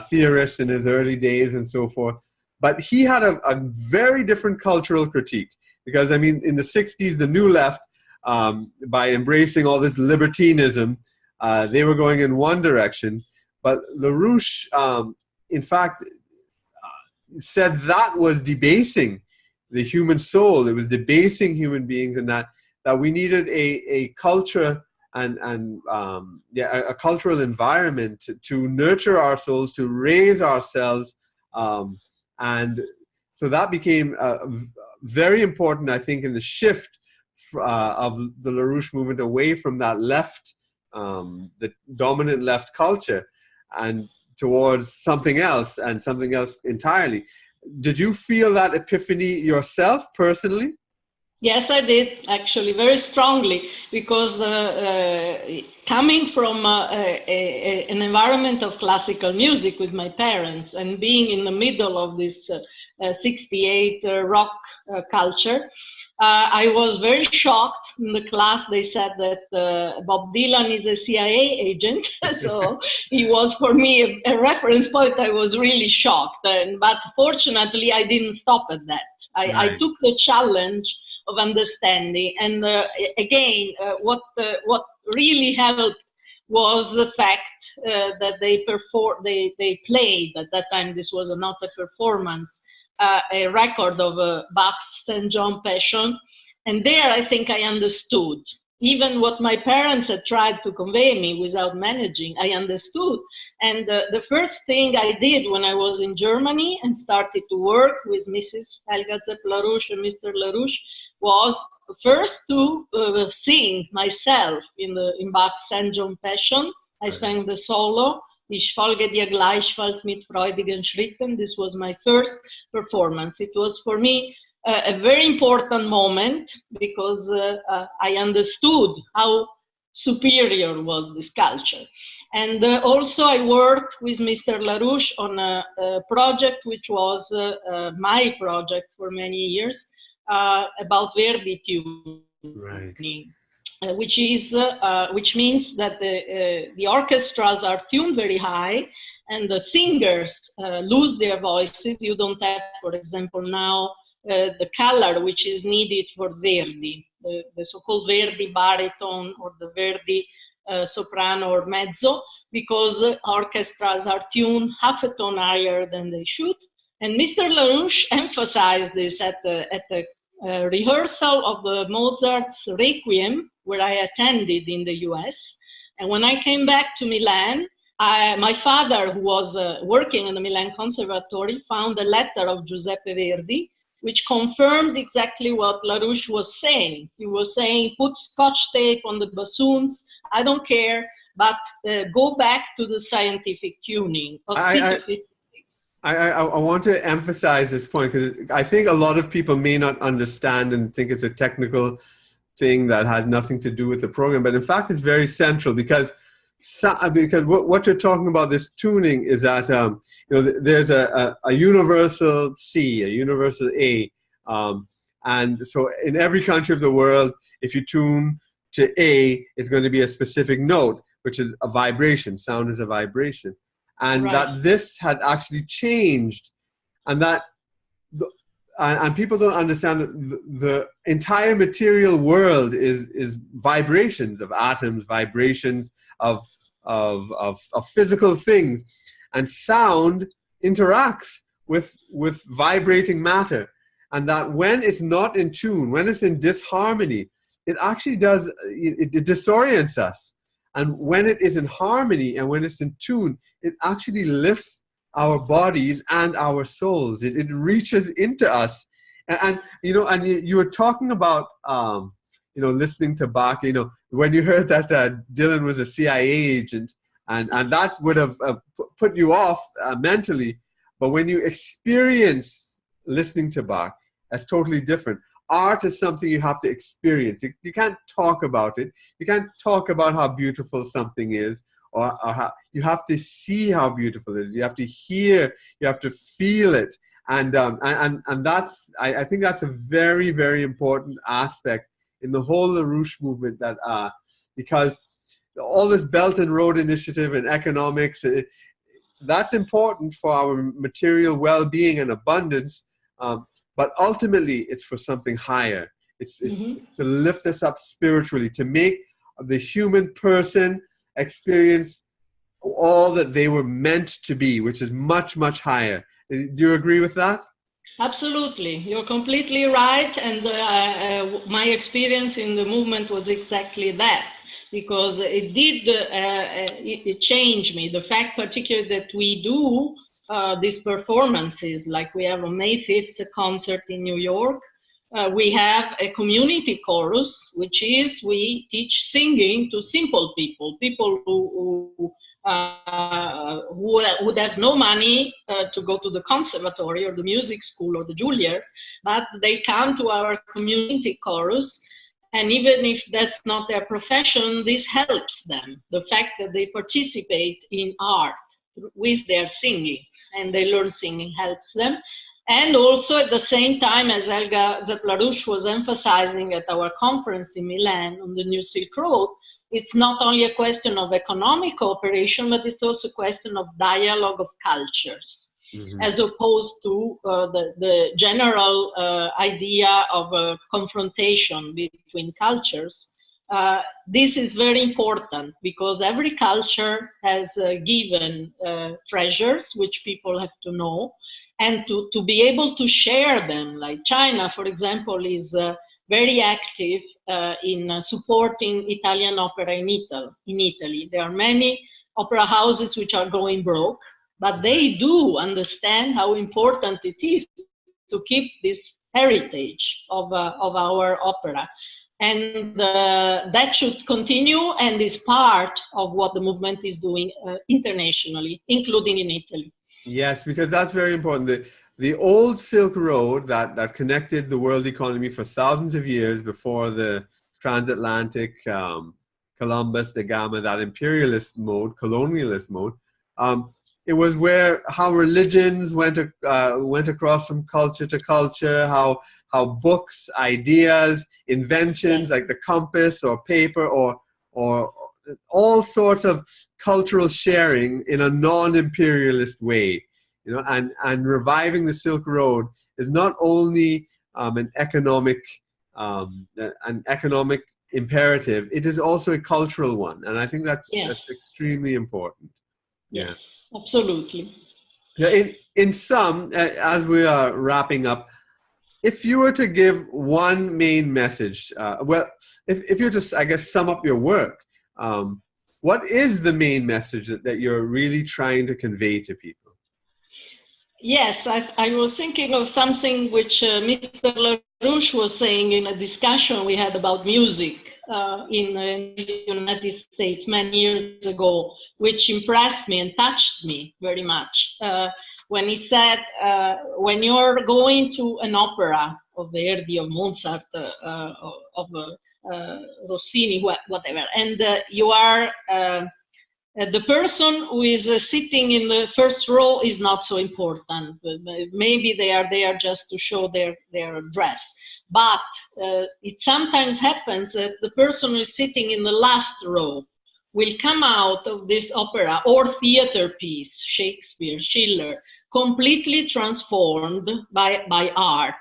theorist in his early days and so forth. But he had a very different cultural critique, because, I mean, in the 60s, the New Left, by embracing all this libertinism, they were going in one direction. But LaRouche, in fact, said that was debasing the human soul. It was debasing human beings, and that we needed a culture and a cultural environment to nurture our souls, to raise ourselves. And so that became very important, I think, in the shift of the LaRouche movement away from that left, the dominant left culture, and towards something else, and something else entirely. Did you feel that epiphany yourself personally? Yes, I did, actually, very strongly, because coming from an environment of classical music with my parents and being in the middle of this 68 rock culture, I was very shocked. In the class, they said that Bob Dylan is a CIA agent. So it was, for me, a reference point. I was really shocked. But fortunately, I didn't stop at that. I took the challenge of understanding. And again, what really helped was the fact that they played, at that time, this was not a performance, a record of Bach's St. John Passion. And there I think I understood. Even what my parents had tried to convey me without managing, I understood. And the first thing I did when I was in Germany and started to work with Mrs. Helga Zepp LaRouche and Mr. LaRouche was first to sing myself in Bach's St. John Passion. I sang the solo, Ich folge dir gleichfalls mit freudigen Schritten. This was my first performance. It was for me a very important moment, because I understood how superior was this culture. And also I worked with Mr. LaRouche on a project which was my project for many years, about Verdi tuning. Right. Which means that the orchestras are tuned very high, and the singers lose their voices. You don't have, for example, now the color which is needed for Verdi, the so-called Verdi baritone or the Verdi soprano or mezzo, because orchestras are tuned half a tone higher than they should. And Mr. LaRouche emphasized this at the rehearsal of the Mozart's Requiem, where I attended in the US. And when I came back to Milan, my father, who was working in the Milan Conservatory, found a letter of Giuseppe Verdi, which confirmed exactly what LaRouche was saying. He was saying, put scotch tape on the bassoons, I don't care, but go back to the scientific tuning of I want to emphasize this point, because I think a lot of people may not understand and think it's a technical thing that has nothing to do with the program, but in fact it's very central, because because what you're talking about, this tuning, is that there's a universal C, a universal A, and so in every country of the world, if you tune to A, it's going to be a specific note, which is a vibration. Sound is a vibration, and Right. that this had actually changed, and that and people don't understand that the entire material world is vibrations of atoms, vibrations of physical things, and sound interacts with vibrating matter, and that when it's not in tune, when it's in disharmony, it actually does, it disorients us. And when it is in harmony and when it's in tune, it actually lifts our bodies and our souls. It reaches into us. And you were talking about, listening to Bach, when you heard that Dylan was a CIA agent, and that would have put you off mentally. But when you experience listening to Bach, that's totally different. Art is something you have to experience. You can't talk about it. You can't talk about how beautiful something is, or how, you have to see how beautiful it is. You have to hear, you have to feel it. And that's, I think that's a very, very important aspect in the whole LaRouche movement, that because all this Belt and Road Initiative and economics, that's important for our material well-being and abundance, but ultimately it's for something higher. It's to lift us up spiritually, to make the human person experience all that they were meant to be, which is much, much higher. Do you agree with that? Absolutely. You're completely right. And my experience in the movement was exactly that, because it did, it changed me. The fact particularly that we do these performances, like we have on May 5th, a concert in New York. We have a community chorus, which is we teach singing to simple people, people who would have no money to go to the conservatory or the music school or the Juilliard, but they come to our community chorus, and even if that's not their profession, this helps them. The fact that they participate in art with their singing and they learn singing helps them. And also at the same time, as Helga Zepp-LaRouche was emphasizing at our conference in Milan on the New Silk Road, it's not only a question of economic cooperation, but it's also a question of dialogue of cultures, as opposed to the general idea of confrontation between cultures. This is very important because every culture has given treasures which people have to know, and to be able to share them. Like China, for example, is very active in supporting Italian opera in Italy. There are many opera houses which are going broke, but they do understand how important it is to keep this heritage of our opera. And that should continue and is part of what the movement is doing internationally, including in Italy. Yes, because that's very important. The old Silk Road that connected the world economy for thousands of years before the transatlantic Columbus, da Gama, that imperialist mode, colonialist mode. It was where how religions went across from culture to culture, how books, ideas, inventions like the compass or paper or all sorts of cultural sharing in a non-imperialist way. And reviving the Silk Road is not only an economic imperative, it is also a cultural one, and I think that's extremely important. Yes, absolutely. In sum, as we are wrapping up, if you were to give one main message, if you just, I guess, sum up your work, what is the main message that you're really trying to convey to people? Yes, I was thinking of something which Mr. LaRouche was saying in a discussion we had about music in the United States many years ago, which impressed me and touched me very much. When he said, when you're going to an opera of Verdi, of Mozart, of Rossini, whatever, and you are The person who is sitting in the first row is not so important. Maybe they are there just to show their dress. But it sometimes happens that the person who is sitting in the last row will come out of this opera or theater piece, Shakespeare, Schiller, completely transformed by art.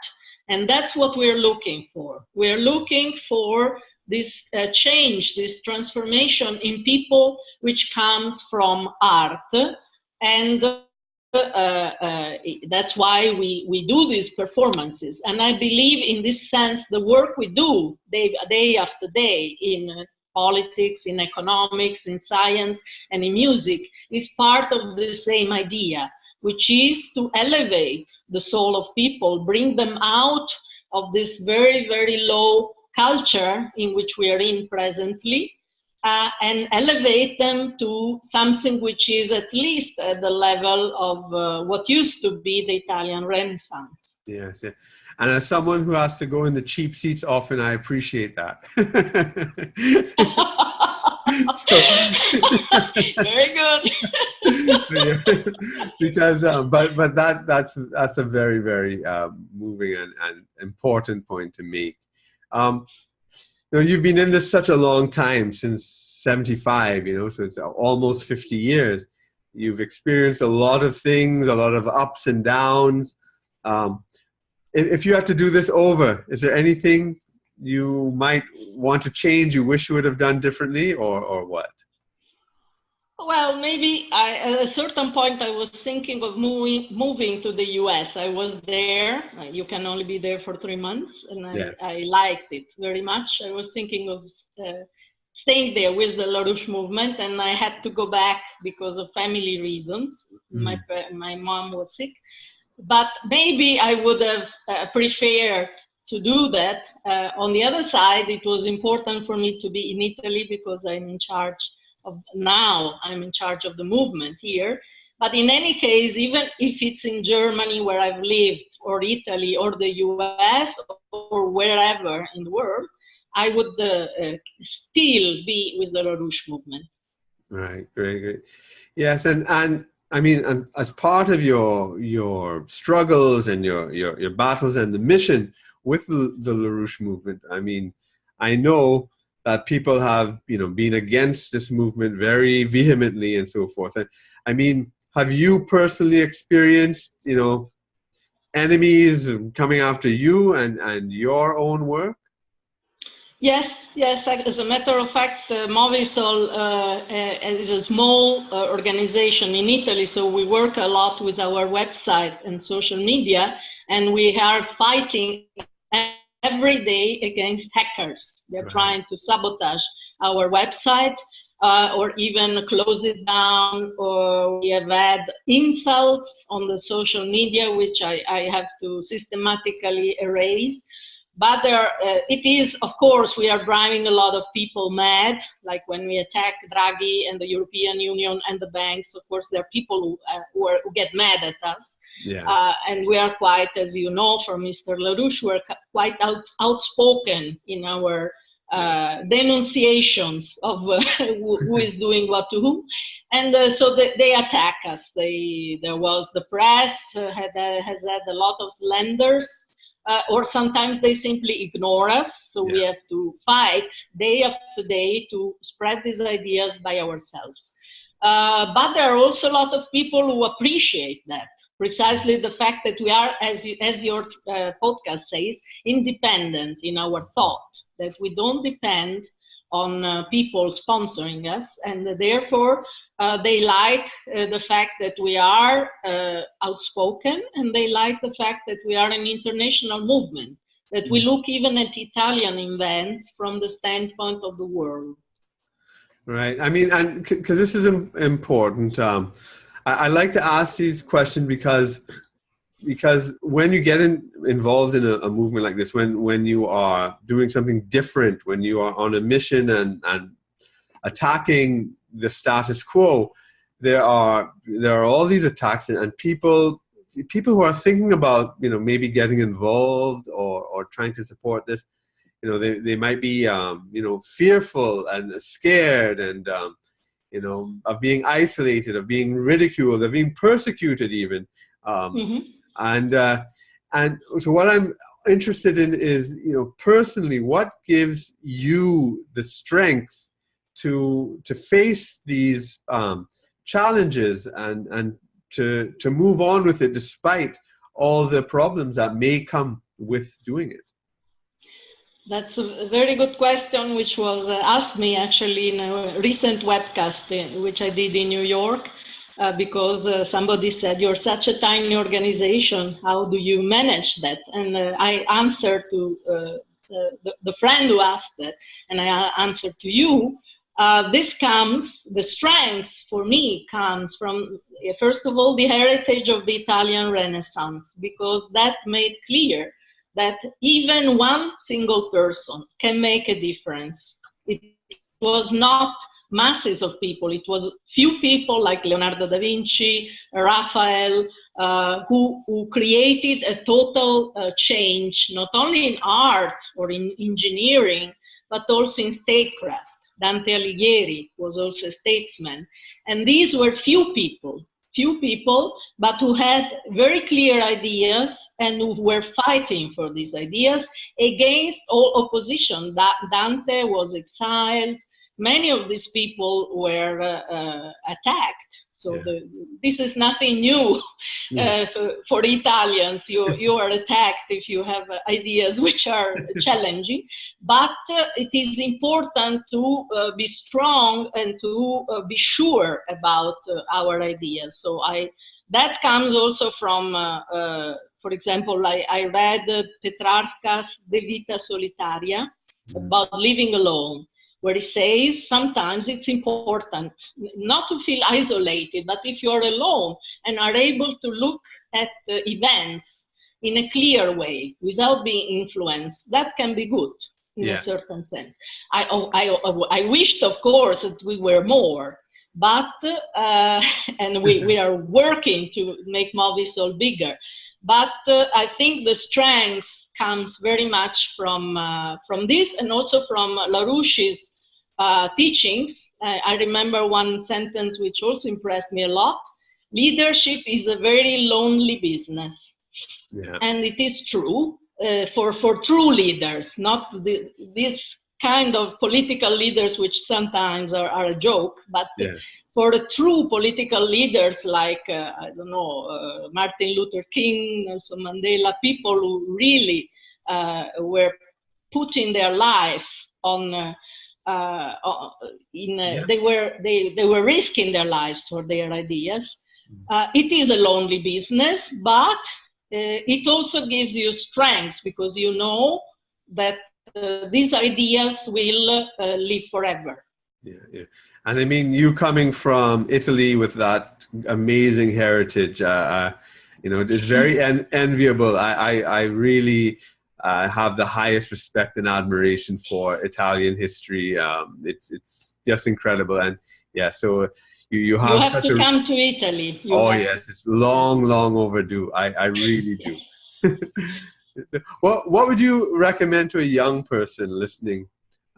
And that's what we're looking for. We're looking for this change, this transformation in people, which comes from art. And that's why we do these performances. And I believe in this sense, the work we do day after day in politics, in economics, in science, and in music is part of the same idea, which is to elevate the soul of people, bring them out of this very, very low culture in which we are in presently, and elevate them to something which is at least at the level of what used to be the Italian Renaissance. Yes, yeah. And as someone who has to go in the cheap seats often, I appreciate that. Very good. Yeah, because but that's a very, very moving and important point to make. You've been in this such a long time, since 75, so it's almost 50 years. You've experienced a lot of things, a lot of ups and downs. If you had to do this over, is there anything you might want to change, you wish you would have done differently, or what? Well, maybe at a certain point I was thinking of moving to the US. I was there. You can only be there for 3 months, and I liked it very much. I was thinking of staying there with the LaRouche movement, and I had to go back because of family reasons. My mom was sick. But maybe I would have preferred to do that. On the other side, it was important for me to be in Italy because I'm in charge of the movement here. But in any case, even if it's in Germany where I've lived, or Italy, or the US, or wherever in the world, I would still be with the LaRouche movement. Right, great. Yes, and I mean, and as part of your struggles and your battles and the mission with the LaRouche movement, I mean, I know that people have, been against this movement very vehemently and so forth. And I mean, have you personally experienced, enemies coming after you and your own work? Yes. As a matter of fact, MoviSol is a small organization in Italy, so we work a lot with our website and social media, and we are fighting every day against hackers. They're trying to sabotage our website or even close it down, or we have had insults on the social media, which I have to systematically erase. But it is, of course, we are driving a lot of people mad, like when we attack Draghi and the European Union and the banks. Of course, there are people who get mad at us. Yeah. And we are quite, as you know, from Mr. LaRouche, we're quite outspoken in our denunciations of who is doing what to whom. And so they attack us. There was the press has had a lot of slanders. Or sometimes they simply ignore us, so we have to fight day after day to spread these ideas by ourselves. But there are also a lot of people who appreciate that, precisely the fact that we are, as your podcast says, independent in our thought, that we don't depend on people sponsoring us, and therefore they like the fact that we are outspoken, and they like the fact that we are an international movement, that we look even at Italian events from the standpoint of the world. Right. I mean, and because this is important, I like to ask these questions because when you get involved in a movement like this, when you are doing something different, when you are on a mission and attacking the status quo, there are all these attacks, and people who are thinking about maybe getting involved or trying to support this, they might be fearful and scared, and you know, of being isolated, of being ridiculed, of being persecuted even. And so what I'm interested in is, you know, personally, what gives you the strength to face these challenges and to move on with it despite all the problems that may come with doing it? That's a very good question, which was asked me actually in a recent webcast, which I did in New York, because somebody said, "You're such a tiny organization, how do you manage that?" And I answered to the friend who asked that, and I answered to you. The strength for me comes from, first of all, the heritage of the Italian Renaissance, because that made clear that even one single person can make a difference. It was not masses of people, it was few people like Leonardo da Vinci, Raphael, who created a total change, not only in art or in engineering, but also in statecraft. Dante Alighieri was also a statesman. And these were few people, but who had very clear ideas and who were fighting for these ideas against all opposition. Dante was exiled. Many of these people were attacked. So this is nothing new for Italians. You are attacked if you have ideas which are challenging. But it is important to be strong and to be sure about our ideas. So that comes also from, for example, I read Petrarca's De Vita Solitaria about living alone, where he says sometimes it's important not to feel isolated, but if you are alone and are able to look at events in a clear way without being influenced, that can be good in a certain sense. I wished, of course, that we were more, but and we are working to make MoviSol bigger. But I think the strength comes very much from this, and also from LaRouche's teachings. I remember one sentence which also impressed me a lot. Leadership is a very lonely business. Yeah. And it is true for true leaders, not this kind of political leaders which sometimes are a joke, but for the true political leaders like, I don't know, Martin Luther King, Nelson Mandela, people who really were putting their life on, they were risking their lives for their ideas. It is a lonely business, but it also gives you strength, because you know that these ideas will live forever. Yeah. And I mean, you coming from Italy with that amazing heritage, you know, it's very enviable. I really have the highest respect and admiration for Italian history. It's just incredible. And yeah, so you have such to come to Italy. Yes, it's long overdue. I really do. What would you recommend to a young person listening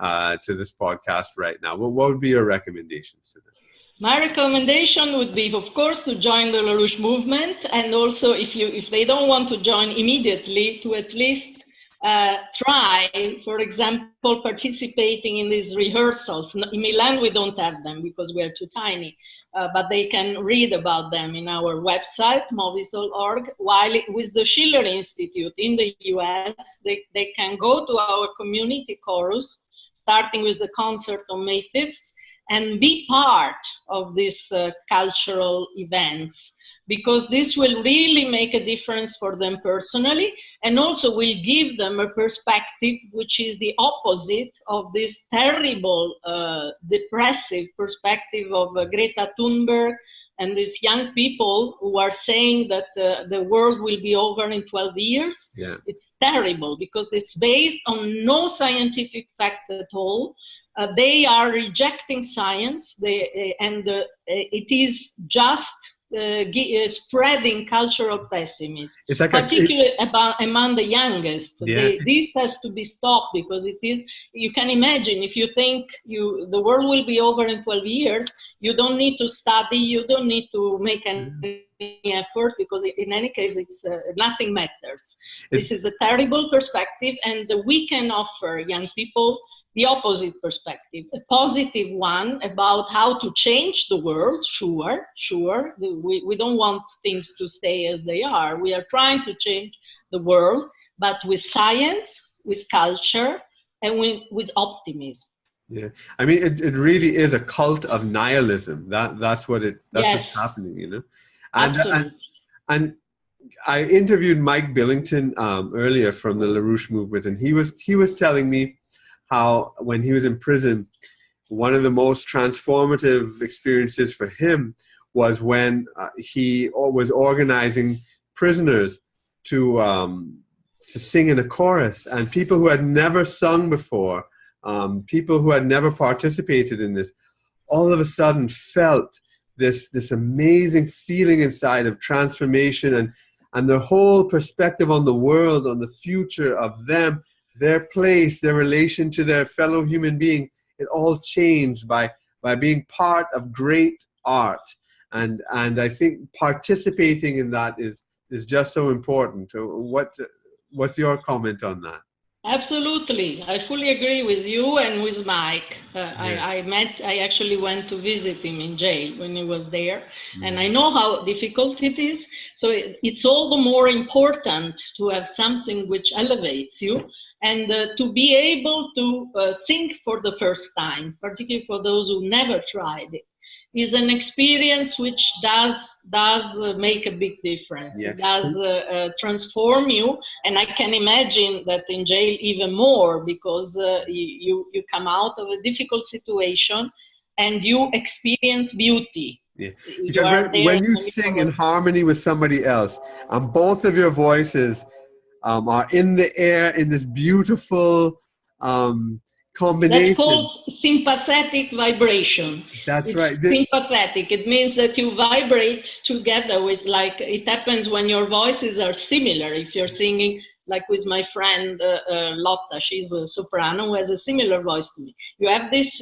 to this podcast right now? What would be your recommendations to them? My recommendation would be, of course, to join the LaRouche movement, and also if they don't want to join immediately, to at least try, for example, participating in these rehearsals. In Milan, we don't have them because we are too tiny, but they can read about them in our website, MoviSol.org, while with the Schiller Institute in the US, they can go to our community chorus, starting with the concert on May 5th, and be part of these cultural events, because this will really make a difference for them personally, and also will give them a perspective which is the opposite of this terrible, depressive perspective of Greta Thunberg and these young people who are saying that the world will be over in 12 years. Yeah. It's terrible, because it's based on no scientific fact at all. They are rejecting science, it is just spreading cultural pessimism, It's like particularly among the youngest. Yeah. This has to be stopped, because it is, you can imagine, if you think the world will be over in 12 years, you don't need to study, you don't need to make any effort, because in any case, it's nothing matters. This is a terrible perspective, and we can offer young people the opposite perspective, a positive one about how to change the world. Sure, we don't want things to stay as they are. We are trying to change the world, but with science, with culture, and with optimism. Yeah, I mean, it really is a cult of nihilism. That's what's happening, you know. Absolutely. And I interviewed Mike Billington earlier from the LaRouche movement, and he was telling me how when he was in prison, one of the most transformative experiences for him was when he was organizing prisoners to sing in a chorus, and people who had never sung before, people who had never participated in this, all of a sudden felt this amazing feeling inside of transformation, and their whole perspective on the world, on the future of them, their place, their relation to their fellow human being, it all changed by being part of great art. And I think participating in that is just so important. What's your comment on that? Absolutely. I fully agree with you and with Mike. I actually went to visit him in jail when he was there, and I know how difficult it is. So it's all the more important to have something which elevates you, and to be able to sing for the first time, particularly for those who never tried it, is an experience which does make a big difference. Yeah. It does transform you, and I can imagine that in jail even more, because you come out of a difficult situation and you experience beauty. Yeah. Because when you sing in harmony with somebody else, and both of your voices are in the air in this beautiful combination. That's called sympathetic vibration. That's right. Sympathetic. It means that you vibrate together with, like, it happens when your voices are similar. If you're singing, like with my friend Lotta, she's a soprano who has a similar voice to me. You have this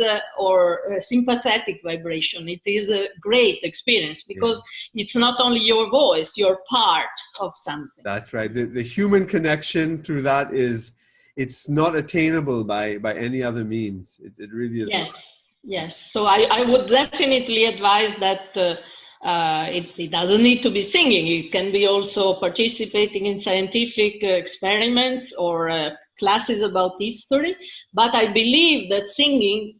sympathetic vibration. It is a great experience, because it's not only your voice, you're part of something. That's right. The human connection through that it's not attainable by any other means. It really is. Yes. So I would definitely advise that it doesn't need to be singing. It can be also participating in scientific experiments or classes about history. But I believe that singing,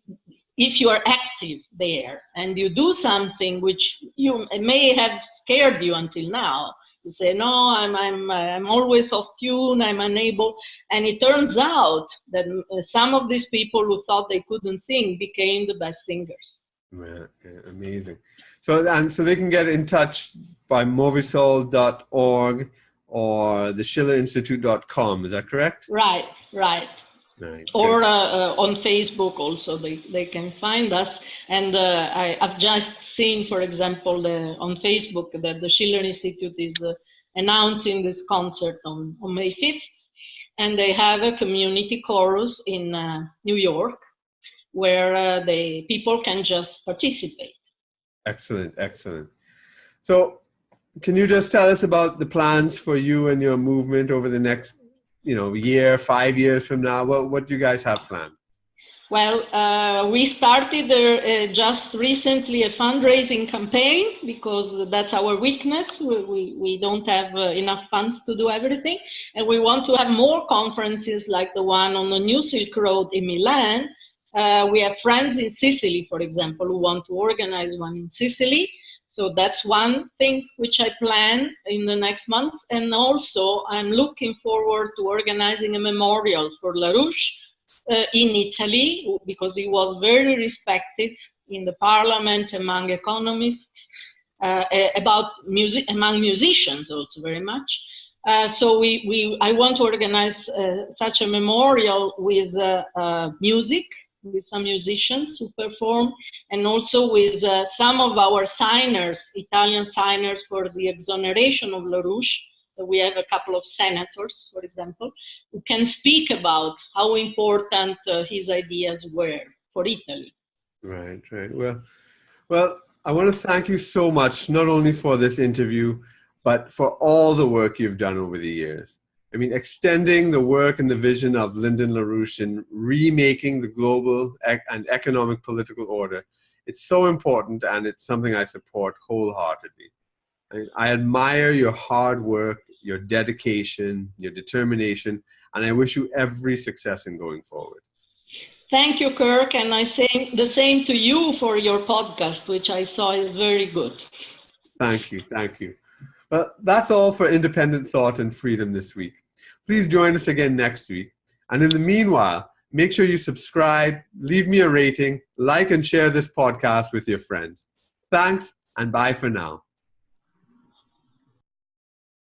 if you are active there and you do something which you may have scared you until now, you say, no, I'm always off tune, I'm unable. And it turns out that some of these people who thought they couldn't sing became the best singers. Yeah, amazing. So they can get in touch by MoviSol.org or theschillerinstitute.com. Is that correct? Right. Or on Facebook also, they can find us. And I've just seen, for example, on Facebook that the Schiller Institute is announcing this concert on May 5th. And they have a community chorus in New York where people can just participate. Excellent. So can you just tell us about the plans for you and your movement over the next year, 5 years from now? What do you guys have planned? Well, we started just recently a fundraising campaign, because that's our weakness. We don't have enough funds to do everything. And we want to have more conferences like the one on the New Silk Road in Milan. We have friends in Sicily, for example, who want to organize one in Sicily. So that's one thing which I plan in the next months. And also I'm looking forward to organizing a memorial for LaRouche in Italy, because he was very respected in the parliament, among economists, about music, among musicians also very much. So I want to organize such a memorial with music with some musicians who perform, and also with some of our signers, Italian signers for the exoneration of LaRouche. We have a couple of senators, for example, who can speak about how important his ideas were for Italy. Right, right. Well, I want to thank you so much, not only for this interview, but for all the work you've done over the years. I mean, extending the work and the vision of Lyndon LaRouche in remaking the global and economic political order. It's so important, and it's something I support wholeheartedly. I admire your hard work, your dedication, your determination, and I wish you every success in going forward. Thank you, Kirk, and I say the same to you for your podcast, which I saw is very good. Thank you, thank you. Well, that's all for Independent Thought and Freedom this week. Please join us again next week. And in the meanwhile, make sure you subscribe, leave me a rating, like and share this podcast with your friends. Thanks, and bye for now.